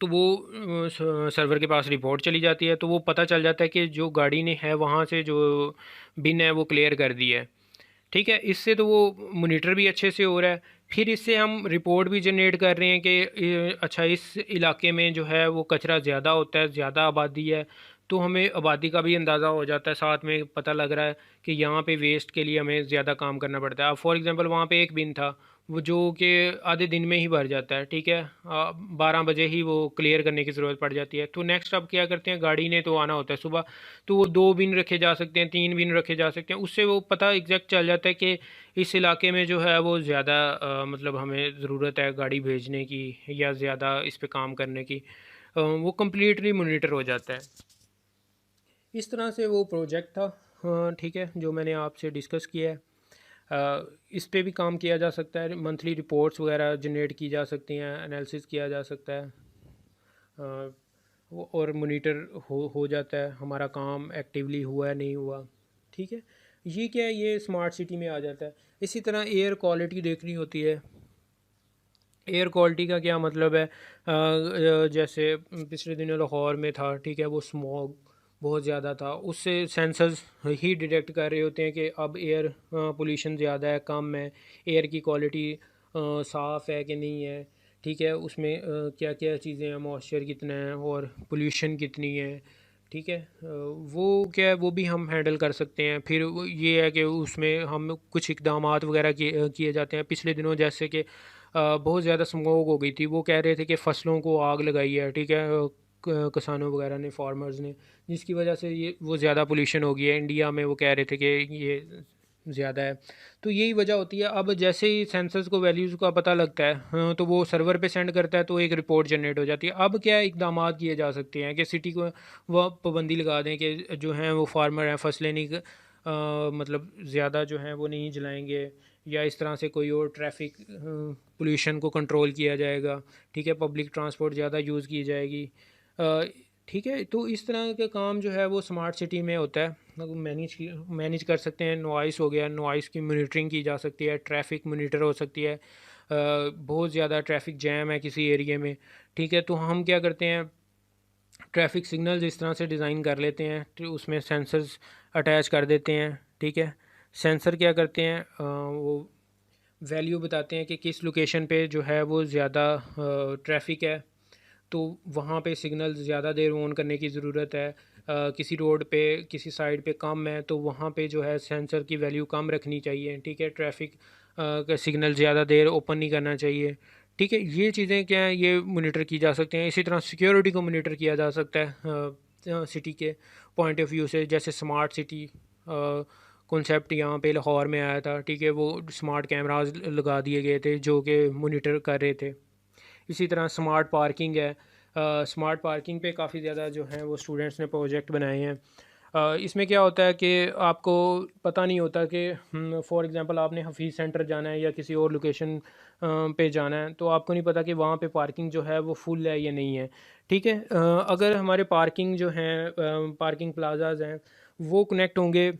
तो वो सर्वर के पास रिपोर्ट चली जाती है, तो वो पता चल जाता है कि जो गाड़ी ने है वहाँ से जो बिन है वो क्लियर कर दिया है, ठीक है। इससे तो वो मोनीटर भी अच्छे से हो रहा है। फिर इससे हम रिपोर्ट भी जनरेट कर रहे हैं कि अच्छा इस इलाके में जो है वो कचरा ज़्यादा होता है, ज़्यादा आबादी है, तो हमें आबादी का भी अंदाज़ा हो जाता है, साथ में पता लग रहा है कि यहाँ पे वेस्ट के लिए हमें ज़्यादा काम करना पड़ता है। अब फॉर एग्ज़ाम्पल वहाँ पे एक बिन था, वो जो कि आधे दिन में ही भर जाता है, ठीक है। 12 बजे ही वो क्लियर करने की ज़रूरत पड़ जाती है। तो नेक्स्ट अब क्या करते हैं, गाड़ी ने तो आना होता है सुबह, तो वो 2 बिन रखे जा सकते हैं, 3 बिन रखे जा सकते हैं। उससे वो पता एग्जैक्ट चल जाता है कि इस इलाके में जो है वो ज़्यादा मतलब हमें ज़रूरत है गाड़ी भेजने की या ज़्यादा इस पे काम करने की। वो कम्प्लीटली मोनीटर हो जाता है। इस तरह से वो प्रोजेक्ट था, ठीक है, जो मैंने आपसे डिस्कस किया है। इस पे भी काम किया जा सकता है, मंथली रिपोर्ट्स वगैरह जनरेट की जा सकती हैं, एनालिसिस किया जा सकता है। और मोनीटर हो जाता है हमारा काम एक्टिवली हुआ है नहीं हुआ, ठीक है। ये क्या है, ये स्मार्ट सिटी में आ जाता है। इसी तरह एयर क्वालिटी देखनी होती है। एयर क्वालिटी का क्या मतलब है, जैसे पिछले दिनों लाहौर में था, ठीक है, वो स्मॉग बहुत ज़्यादा था, उससे सेंसर्स ही डिटेक्ट कर रहे होते हैं कि अब एयर पोल्यूशन ज़्यादा है, कम है, एयर की क्वालिटी साफ़ है कि नहीं है, ठीक है, उसमें क्या क्या चीज़ें हैं, मॉइस्चर कितना है और पोल्यूशन कितनी है, ठीक है। वो क्या है, वो भी हम हैंडल कर सकते हैं। फिर ये है कि उसमें हम कुछ इकदामात वगैरह किए जाते हैं। पिछले दिनों जैसे कि बहुत ज़्यादा स्मोक हो गई थी, वो कह रहे थे कि फ़सलों को आग लगाई है, ठीक है, किसानों वगैरह ने, फार्मर्स ने, जिसकी वजह से ये वो ज़्यादा पोल्यूशन हो गई है इंडिया में। वो कह रहे थे कि ये ज़्यादा है। तो यही वजह होती है। अब जैसे ही सेंसर्स को वैल्यूज़ का पता लगता है, तो वो सर्वर पे सेंड करता है, तो एक रिपोर्ट जनरेट हो जाती है। अब क्या इकदाम किए जा सकते हैं कि सिटी को वह पाबंदी लगा दें कि जो हैं वो फार्मर हैं, फसलें नहीं मतलब ज़्यादा जो हैं वो नहीं जलाएंगे, या इस तरह से कोई और ट्रैफिक पोल्यूशन को कंट्रोल किया जाएगा, ठीक है, पब्लिक ट्रांसपोर्ट ज़्यादा यूज़ की जाएगी, ठीक है। तो इस तरह का काम जो है वो स्मार्ट सिटी में होता है, मतलब मैनेज कर सकते हैं। नॉइस हो गया, नॉइस की मॉनिटरिंग की जा सकती है, ट्रैफिक मॉनिटर हो सकती है। बहुत ज़्यादा ट्रैफिक जैम है किसी एरिया में, ठीक है, तो हम क्या करते हैं, ट्रैफिक सिग्नल्स इस तरह से डिज़ाइन कर लेते हैं, तो उसमें सेंसर्स अटैच कर देते हैं, ठीक है। सेंसर क्या करते हैं, वो वैल्यू बताते हैं कि किस लोकेशन पे जो है वो ज़्यादा ट्रैफिक है, तो वहाँ पे सिग्नल ज़्यादा देर ऑन करने की ज़रूरत है। किसी रोड पे, किसी साइड पे कम है, तो वहाँ पे जो है सेंसर की वैल्यू कम रखनी चाहिए, ठीक है। ट्रैफिक का सिग्नल ज़्यादा देर ओपन नहीं करना चाहिए, ठीक है। ये चीज़ें क्या हैं, ये मोनीटर की जा सकते हैं। इसी तरह सिक्योरिटी को मोनीटर किया जा सकता है सिटी के पॉइंट ऑफ व्यू से। जैसे स्मार्ट सिटी कॉन्सेप्ट यहाँ पे लाहौर में आया था, ठीक है, वो स्मार्ट कैमराज लगा दिए गए थे जो कि मोनीटर कर रहे थे। इसी तरह स्मार्ट पार्किंग है। स्मार्ट पार्किंग पे काफ़ी ज़्यादा जो है वो स्टूडेंट्स ने प्रोजेक्ट बनाए हैं। इसमें क्या होता है कि आपको पता नहीं होता कि फॉर एग्जांपल आपने हफीज़ सेंटर जाना है या किसी और लोकेशन पे जाना है, तो आपको नहीं पता कि वहाँ पे पार्किंग जो है वो फुल है या नहीं है, ठीक है। अगर हमारे पार्किंग जो हैं, पार्किंग प्लाजाज हैं, वो कनेक्ट होंगे,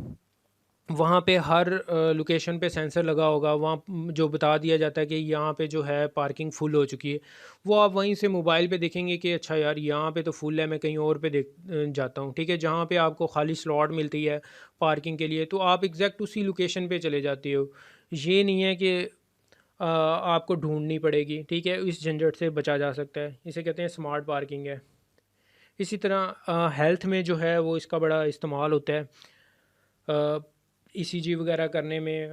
वहाँ पे हर लोकेशन पे सेंसर लगा होगा, वहाँ जो बता दिया जाता है कि यहाँ पे जो है पार्किंग फुल हो चुकी है। वो आप वहीं से मोबाइल पे देखेंगे कि अच्छा यार यहाँ पे तो फुल है, मैं कहीं और पे जाता हूँ, ठीक है। जहाँ पे आपको खाली स्लॉट मिलती है पार्किंग के लिए, तो आप एग्जैक्ट उसी लोकेशन पे चले जाते हो। ये नहीं है कि आपको ढूंढनी पड़ेगी, ठीक है। इस झंझट से बचा जा सकता है, इसे कहते हैं स्मार्ट पार्किंग है। इसी तरह हेल्थ में जो है वो इसका बड़ा इस्तेमाल होता है। ईसीजी वगैरह करने में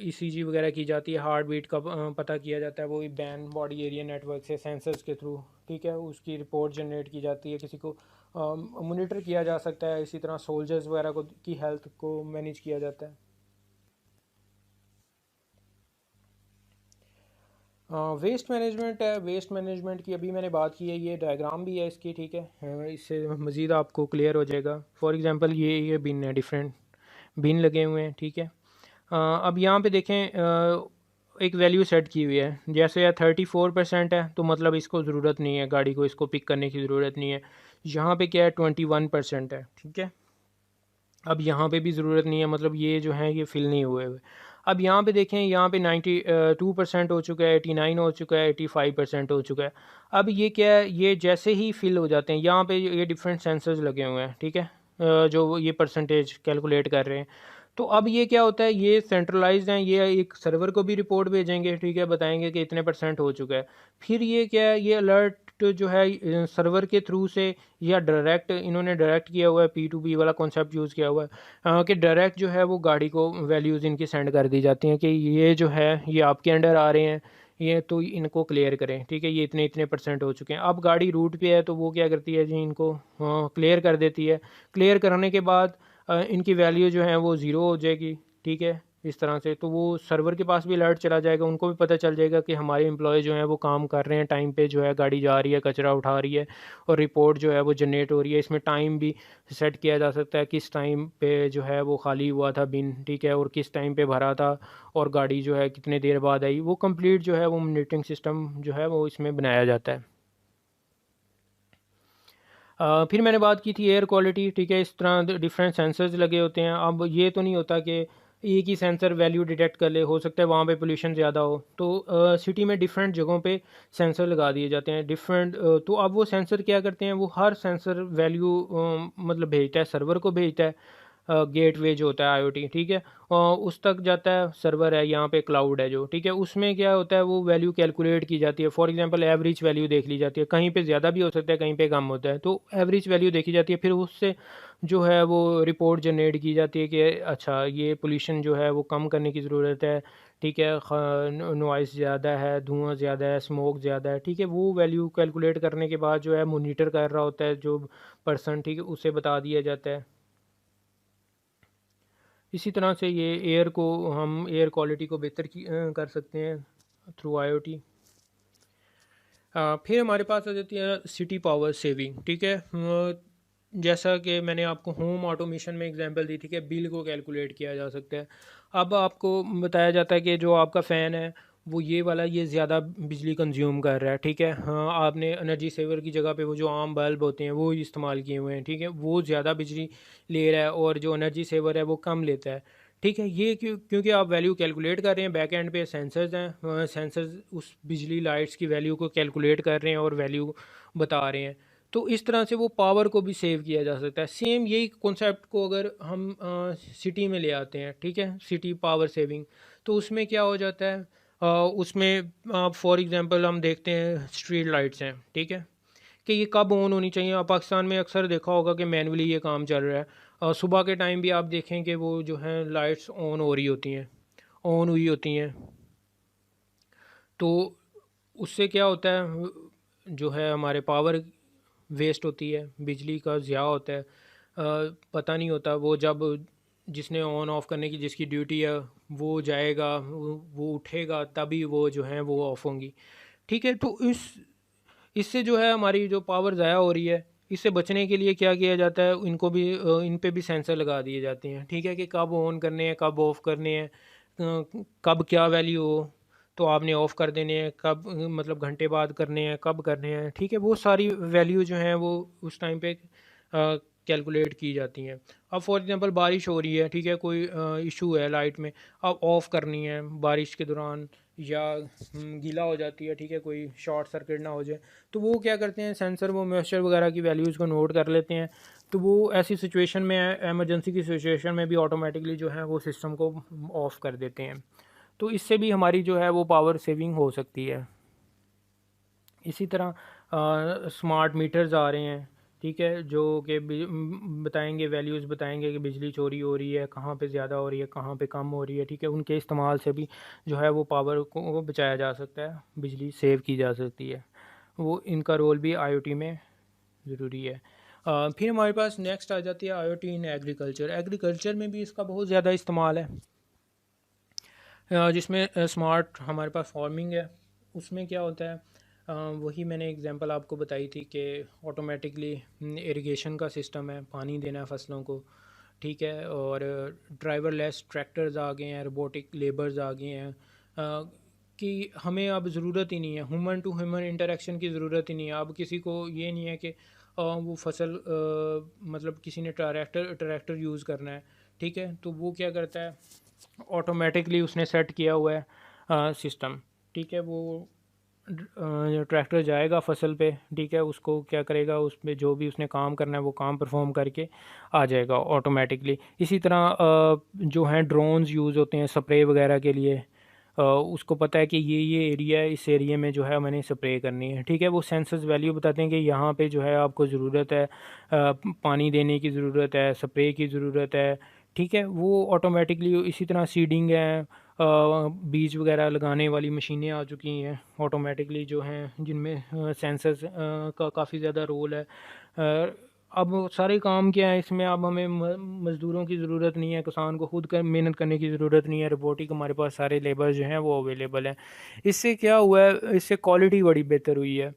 ईसीजी वगैरह की जाती है, हार्ट बीट का पता किया जाता है, वो बैन बॉडी एरिया नेटवर्क से सेंसर्स के थ्रू, ठीक है, उसकी रिपोर्ट जनरेट की जाती है, किसी को मॉनिटर किया जा सकता है। इसी तरह सोल्जर्स वगैरह को की हेल्थ को मैनेज किया जाता है। वेस्ट मैनेजमेंट है, वेस्ट मैनेजमेंट की अभी मैंने बात की है, ये डायग्राम भी है इसकी, ठीक है। इससे मज़ीद आपको क्लियर हो जाएगा। फॉर एग्जांपल ये बिन है, डिफरेंट बिन लगे हुए हैं, ठीक है। अब यहाँ पे देखें, एक वैल्यू सेट की हुई है, जैसे 34% है, तो मतलब इसको ज़रूरत नहीं है, गाड़ी को इसको पिक करने की ज़रूरत नहीं है। यहाँ पे क्या है, 21% है, ठीक है। अब यहाँ पे भी ज़रूरत नहीं है, मतलब ये जो है ये फिल नहीं हुए हुए। अब यहाँ पे देखें, यहाँ पे 92% हो चुका है, 89 हो चुका है, 85% हो चुका है। अब ये क्या है, ये जैसे ही फिल हो जाते हैं, यहाँ पे ये डिफरेंट सेंसर्स लगे हुए हैं, ठीक है, जो ये परसेंटेज कैलकुलेट कर रहे हैं। तो अब ये क्या होता है, ये सेंट्रलाइज्ड हैं, ये एक सर्वर को भी रिपोर्ट भेजेंगे, ठीक है, बताएंगे कि इतने % हो चुका है। फिर ये क्या है, ये अलर्ट जो है सर्वर के थ्रू से, या डायरेक्ट इन्होंने डायरेक्ट किया हुआ है, P2P वाला कॉन्सेप्ट यूज़ किया हुआ है कि डायरेक्ट जो है वो गाड़ी को वैल्यूज़ इनकी सेंड कर दी जाती हैं कि ये जो है ये आपके अंडर आ रहे हैं, ये तो इनको क्लियर करें, ठीक है, ये इतने इतने परसेंट हो चुके हैं। अब गाड़ी रूट पे है तो वो क्या करती है जी, इनको क्लियर कर देती है। क्लियर करने के बाद इनकी वैल्यू जो है वो ज़ीरो हो जाएगी, ठीक है, इस तरह से। तो वो सर्वर के पास भी अलर्ट चला जाएगा, उनको भी पता चल जाएगा कि हमारे एम्प्लॉय जो हैं वो काम कर रहे हैं, टाइम पे जो है गाड़ी जा रही है, कचरा उठा रही है, और रिपोर्ट जो है वो जनरेट हो रही है। इसमें टाइम भी सेट किया जा सकता है, किस टाइम पे जो है वो खाली हुआ था बिन, ठीक है, और किस टाइम पे भरा था, और गाड़ी जो है कितने देर बाद आई। वो कंप्लीट जो है वो मॉनिटरिंग सिस्टम जो है वो इसमें बनाया जाता है। फिर मैंने बात की थी एयर क्वालिटी, ठीक है, इस तरह डिफरेंट सेंसर्स लगे होते हैं। अब ये तो नहीं होता कि एक ही सेंसर वैल्यू डिटेक्ट कर ले, हो सकता है वहाँ पे पोल्यूशन ज़्यादा हो, तो सिटी में डिफरेंट जगहों पे सेंसर लगा दिए जाते हैं डिफरेंट। तो अब वो सेंसर क्या करते हैं, वो हर सेंसर वैल्यू मतलब भेजता है, सर्वर को भेजता है, गेटवे जो होता है आईओटी, ठीक है, उस तक जाता है, सर्वर है यहाँ पे, क्लाउड है जो, ठीक है, उसमें क्या होता है वो वैल्यू कैलकुलेट की जाती है। फॉर एग्जांपल एवरेज वैल्यू देख ली जाती है, कहीं पे ज़्यादा भी हो सकता है, कहीं पे कम होता है, तो एवरेज वैल्यू देखी जाती है। फिर उससे जो है वो रिपोर्ट जनरेट की जाती है कि अच्छा ये पोल्यूशन जो है वो कम करने की ज़रूरत है, ठीक है, नॉइस ज़्यादा है, धुआं ज़्यादा है, स्मोक ज़्यादा है, ठीक है। वो वैल्यू कैलकुलेट करने के बाद जो है मोनीटर कर रहा होता है जो पर्सन, ठीक है, उसे बता दिया जाता है। इसी तरह से ये एयर को, हम एयर क्वालिटी को बेहतर कर सकते हैं थ्रू आईओटी। फिर हमारे पास आ जाती है सिटी पावर सेविंग, ठीक है। जैसा कि मैंने आपको होम ऑटोमेशन में एग्जांपल दी थी कि बिल को कैलकुलेट किया जा सकता है। अब आपको बताया जाता है कि जो आपका फ़ैन है वो ये वाला ये ज़्यादा बिजली कंज्यूम कर रहा है, ठीक है, हाँ, आपने एनर्जी सेवर की जगह पे वो जो आम बल्ब होते हैं वो इस्तेमाल किए हुए हैं, ठीक है, वो ज़्यादा बिजली ले रहा है, और जो एनर्जी सेवर है वो कम लेता है, ठीक है। ये क्योंकि आप वैल्यू कैलकुलेट कर रहे हैं, बैक एंड पे सेंसर्स हैं, सेंसर्स उस बिजली लाइट्स की वैल्यू को कैलकुलेट कर रहे हैं और वैल्यू बता रहे हैं। तो इस तरह से वो पावर को भी सेव किया जा सकता है। सेम यही कॉन्सेप्ट को अगर हम सिटी में ले आते हैं, ठीक है, सिटी पावर सेविंग, तो उसमें क्या हो जाता है, उसमें फॉर एग्जांपल हम देखते हैं स्ट्रीट लाइट्स हैं, ठीक है, कि ये कब ऑन होनी चाहिए। आप पाकिस्तान में अक्सर देखा होगा कि मैनुअली ये काम चल रहा है, और सुबह के टाइम भी आप देखें कि वो जो है लाइट्स ऑन हो रही होती हैं, ऑन हुई होती हैं। तो उससे क्या होता है, जो है हमारे पावर वेस्ट होती है, बिजली का ज़िया होता है, पता नहीं होता। वो जब जिसने ऑन ऑफ़ करने की जिसकी ड्यूटी है वो जाएगा, वो उठेगा, तभी वो जो है वो ऑफ़ होंगी, ठीक है। तो इससे जो है हमारी जो पावर ज़ाया हो रही है, इससे बचने के लिए क्या किया जाता है, इनको भी इन पे भी सेंसर लगा दिए जाते हैं, ठीक है, कि कब ऑन करने हैं, कब ऑफ़ करने हैं, कब क्या वैल्यू हो तो आपने ऑफ़ कर देने हैं, कब मतलब घंटे बाद करने हैं, कब करने हैं, ठीक है। वो सारी वैल्यू जो हैं वो उस टाइम पे कैलकुलेट की जाती हैं। अब फॉर एग्जांपल बारिश हो रही है, ठीक है, कोई इशू है लाइट में, अब ऑफ़ करनी है बारिश के दौरान, या गीला हो जाती है, ठीक है, कोई शॉर्ट सर्किट ना हो जाए, तो वो क्या करते हैं सेंसर वो मॉइस्चर वगैरह की वैल्यूज़ को नोट कर लेते हैं। तो वो ऐसी सिचुएशन में, एमरजेंसी की सिचुएशन में भी ऑटोमेटिकली जो है वो सिस्टम को ऑफ़ कर देते हैं। तो इससे भी हमारी जो है वो पावर सेविंग हो सकती है। इसी तरह स्मार्ट मीटर्स आ रहे हैं, ठीक है, जो कि बताएंगे, वैल्यूज़ बताएंगे कि बिजली चोरी हो रही है, कहाँ पे ज़्यादा हो रही है, कहाँ पे कम हो रही है, ठीक है। उनके इस्तेमाल से भी जो है वो पावर को बचाया जा सकता है, बिजली सेव की जा सकती है। वो इनका रोल भी आईओटी में ज़रूरी है। फिर हमारे पास नेक्स्ट आ जाती है आईओटी इन एग्रीकल्चर। एग्रीकल्चर में भी इसका बहुत ज़्यादा इस्तेमाल है, जिसमें स्मार्ट हमारे पास फार्मिंग है। उसमें क्या होता है, वही मैंने एग्जांपल आपको बताई थी कि ऑटोमेटिकली इरिगेशन का सिस्टम है, पानी देना है फसलों को, ठीक है, और ड्राइवरलेस ट्रैक्टर्स आ गए हैं, रोबोटिक लेबर्स आ गए हैं, कि हमें अब ज़रूरत ही नहीं है, ह्यूमन टू ह्यूमन इंटरेक्शन की ज़रूरत ही नहीं है। अब किसी को ये नहीं है कि वो फसल मतलब किसी ने ट्रैक्टर यूज़ करना है, ठीक है, तो वो क्या करता है, ऑटोमेटिकली उसने सेट किया हुआ है सिस्टम, ठीक है। वो ट्रैक्टर जाएगा फसल पे, ठीक है, उसको क्या करेगा, उसमें जो भी उसने काम करना है वो काम परफॉर्म करके आ जाएगा ऑटोमेटिकली। इसी तरह जो हैं ड्रोन्स यूज़ होते हैं स्प्रे वगैरह के लिए, उसको पता है कि ये एरिया है, इस एरिया में जो है मैंने स्प्रे करनी है, ठीक है। वो सेंसर्स वैल्यू बताते हैं कि यहाँ पे जो है आपको ज़रूरत है पानी देने की ज़रूरत है, स्प्रे की ज़रूरत है, ठीक है। वो ऑटोमेटिकली इसी तरह सीडिंग है, बीज वगैरह लगाने वाली मशीनें आ चुकी हैं ऑटोमेटिकली जो हैं, जिनमें सेंसर्स का काफ़ी ज़्यादा रोल है। अब सारे काम क्या है इसमें, अब हमें मज़दूरों की ज़रूरत नहीं है, किसान को खुद कर मेहनत करने की ज़रूरत नहीं है, रोबोटिक हमारे पास सारे लेबर जो हैं वो अवेलेबल हैं। इससे क्या हुआ है, इससे क्वालिटी बड़ी बेहतर हुई है।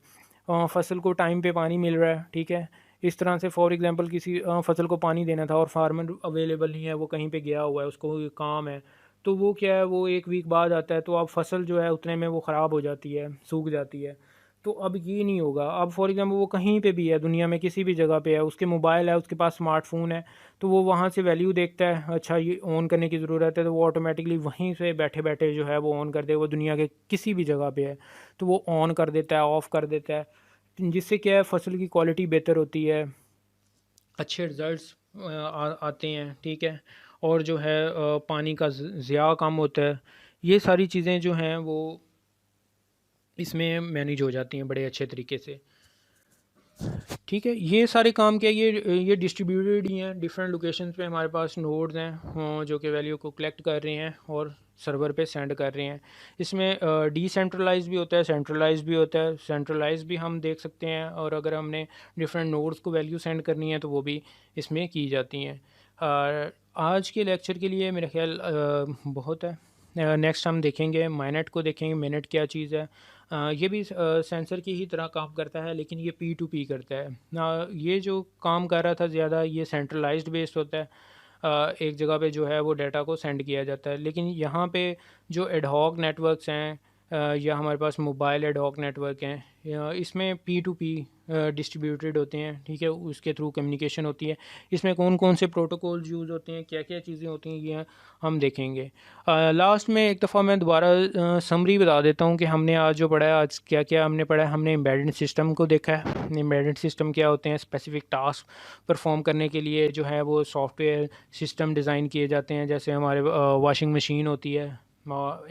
फसल को टाइम पे पानी मिल रहा है, ठीक है। इस तरह से फॉर एग्जांपल किसी फसल को पानी देना था और फार्मर अवेलेबल नहीं है, वो कहीं पे गया हुआ है, उसको कोई काम है, तो वो क्या है, वो एक वीक बाद आता है, तो अब फसल जो है उतने में वो ख़राब हो जाती है, सूख जाती है। तो अब ये नहीं होगा। अब फॉर एग्जांपल वो कहीं पे भी है, दुनिया में किसी भी जगह पे है, उसके मोबाइल है, उसके पास स्मार्टफोन है, तो वो वहाँ से वैल्यू देखता है, अच्छा ये ऑन करने की ज़रूरत है, तो वो ऑटोमेटिकली वहीं से बैठे बैठे जो है वो ऑन कर दे, वो दुनिया के किसी भी जगह पे है तो वो ऑन कर देता है, ऑफ़ कर देता है, जिससे क्या है फसल की क्वालिटी बेहतर होती है, अच्छे रिज़ल्ट्स आते हैं, ठीक है। और जो है पानी का ज़िया कम होता है। ये सारी चीज़ें जो हैं वो इसमें मैनेज हो जाती हैं बड़े अच्छे तरीके से, ठीक है। ये सारे काम क्या है, ये डिस्ट्रीब्यूटेड ही हैं डिफरेंट लोकेशंस पे, हमारे पास नोड्स हैं जो कि वैल्यू को कलेक्ट कर रहे हैं और सर्वर पे सेंड कर रहे हैं। इसमें डिसेंट्रलाइज भी होता है, सेंट्रलाइज भी होता है। सेंट्रलाइज भी हम देख सकते हैं, और अगर हमने डिफरेंट नोड्स को वैल्यू सेंड करनी है तो वो भी इसमें की जाती हैं। आज के लेक्चर के लिए मेरा ख्याल बहुत है। नेक्स्ट हम देखेंगे माइनेट को, देखेंगे मिनट क्या चीज़ है। ये भी सेंसर की ही तरह काम करता है, लेकिन ये पी टू पी करता है। ये जो काम कर रहा था ज़्यादा, ये सेंट्रलाइज्ड बेस्ड होता है। एक जगह पे जो है वो डाटा को सेंड किया जाता है, लेकिन यहाँ पे जो एडहॉक नेटवर्क्स हैं या हमारे पास मोबाइल एडहॉक नेटवर्क हैं, इसमें पी टू पी डिस्ट्रीब्यूटेड होते हैं, ठीक है। उसके थ्रू कम्युनिकेशन होती है। इसमें कौन कौन से प्रोटोकॉल्स यूज़ होते हैं, क्या क्या चीज़ें होती हैं, ये हम देखेंगे। लास्ट में एक दफ़ा मैं दोबारा समरी बता देता हूँ कि हमने आज जो पढ़ा है, आज क्या क्या हमने पढ़ा है। हमने एम्बेडेड सिस्टम को देखा है। एम्बेडेड सिस्टम क्या होते हैं, स्पेसिफिक टास्क परफॉर्म करने के लिए जो है वो सॉफ्टवेयर सिस्टम डिज़ाइन किए जाते हैं, जैसे हमारे वॉशिंग मशीन होती है,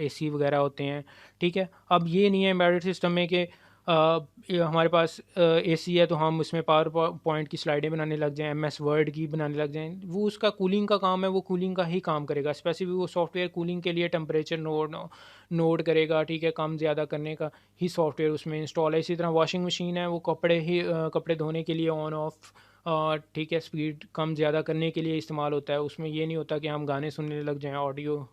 एसी वगैरह होते हैं, ठीक है। अब ये नहीं है एम्बेडेड सिस्टम में कि ये हमारे पास एसी है तो हम उसमें पावर पॉइंट की स्लाइडें बनाने लग जाएं, एमएस वर्ड की बनाने लग जाएं। वो उसका कूलिंग का काम है, वो कूलिंग का ही काम करेगा। स्पेसिफिक वो सॉफ्टवेयर कूलिंग के लिए टेम्परेचर नोड करेगा, ठीक है। कम ज़्यादा करने का ही सॉफ्टवेयर उसमें इंस्टॉल है। इसी तरह वॉशिंग मशीन है, वो कपड़े धोने के लिए ऑन ऑफ, ठीक है, स्पीड कम ज़्यादा करने के लिए इस्तेमाल होता है। उसमें ये नहीं होता कि हम गाने सुनने लग जाएं, ऑडियो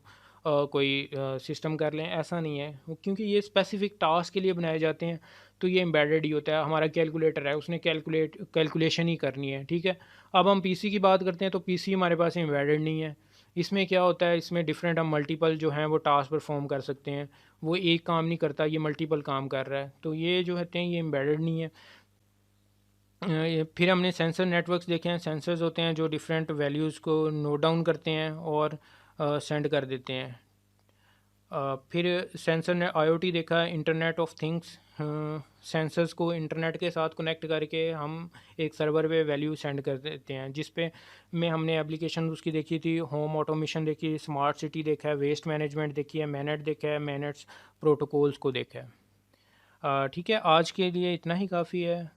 कोई सिस्टम कर लें, ऐसा नहीं है। क्योंकि ये स्पेसिफिक टास्क के लिए बनाए जाते हैं, तो ये एम्बेडेड ही होता है। हमारा कैलकुलेटर है, उसने कैलकुलेशन ही करनी है, ठीक है। अब हम पीसी की बात करते हैं, तो पीसी हमारे पास एम्बेडेड नहीं है। इसमें क्या होता है, इसमें डिफरेंट हम मल्टीपल जो हैं वो टास्क परफॉर्म कर सकते हैं। वो एक काम नहीं करता, ये मल्टीपल काम कर रहा है, तो ये जो होते हैं ये एम्बेडेड नहीं है। फिर हमने सेंसर नेटवर्क्स देखे हैं। सेंसर्स होते हैं जो डिफरेंट वैल्यूज़ को नोट डाउन करते हैं और सेंड कर देते हैं। फिर सेंसर ने आईओटी देखा, इंटरनेट ऑफ थिंग्स। सेंसर्स को इंटरनेट के साथ कनेक्ट करके हम एक सर्वर पे वैल्यू सेंड कर देते हैं, जिस पे में हमने एप्लीकेशन उसकी देखी थी, होम ऑटोमेशन देखी, स्मार्ट सिटी देखा है, वेस्ट मैनेजमेंट देखी है, मैनेट देखा है, मैनेट्स प्रोटोकॉल्स को देखा है। ठीक है, आज के लिए इतना ही काफ़ी है।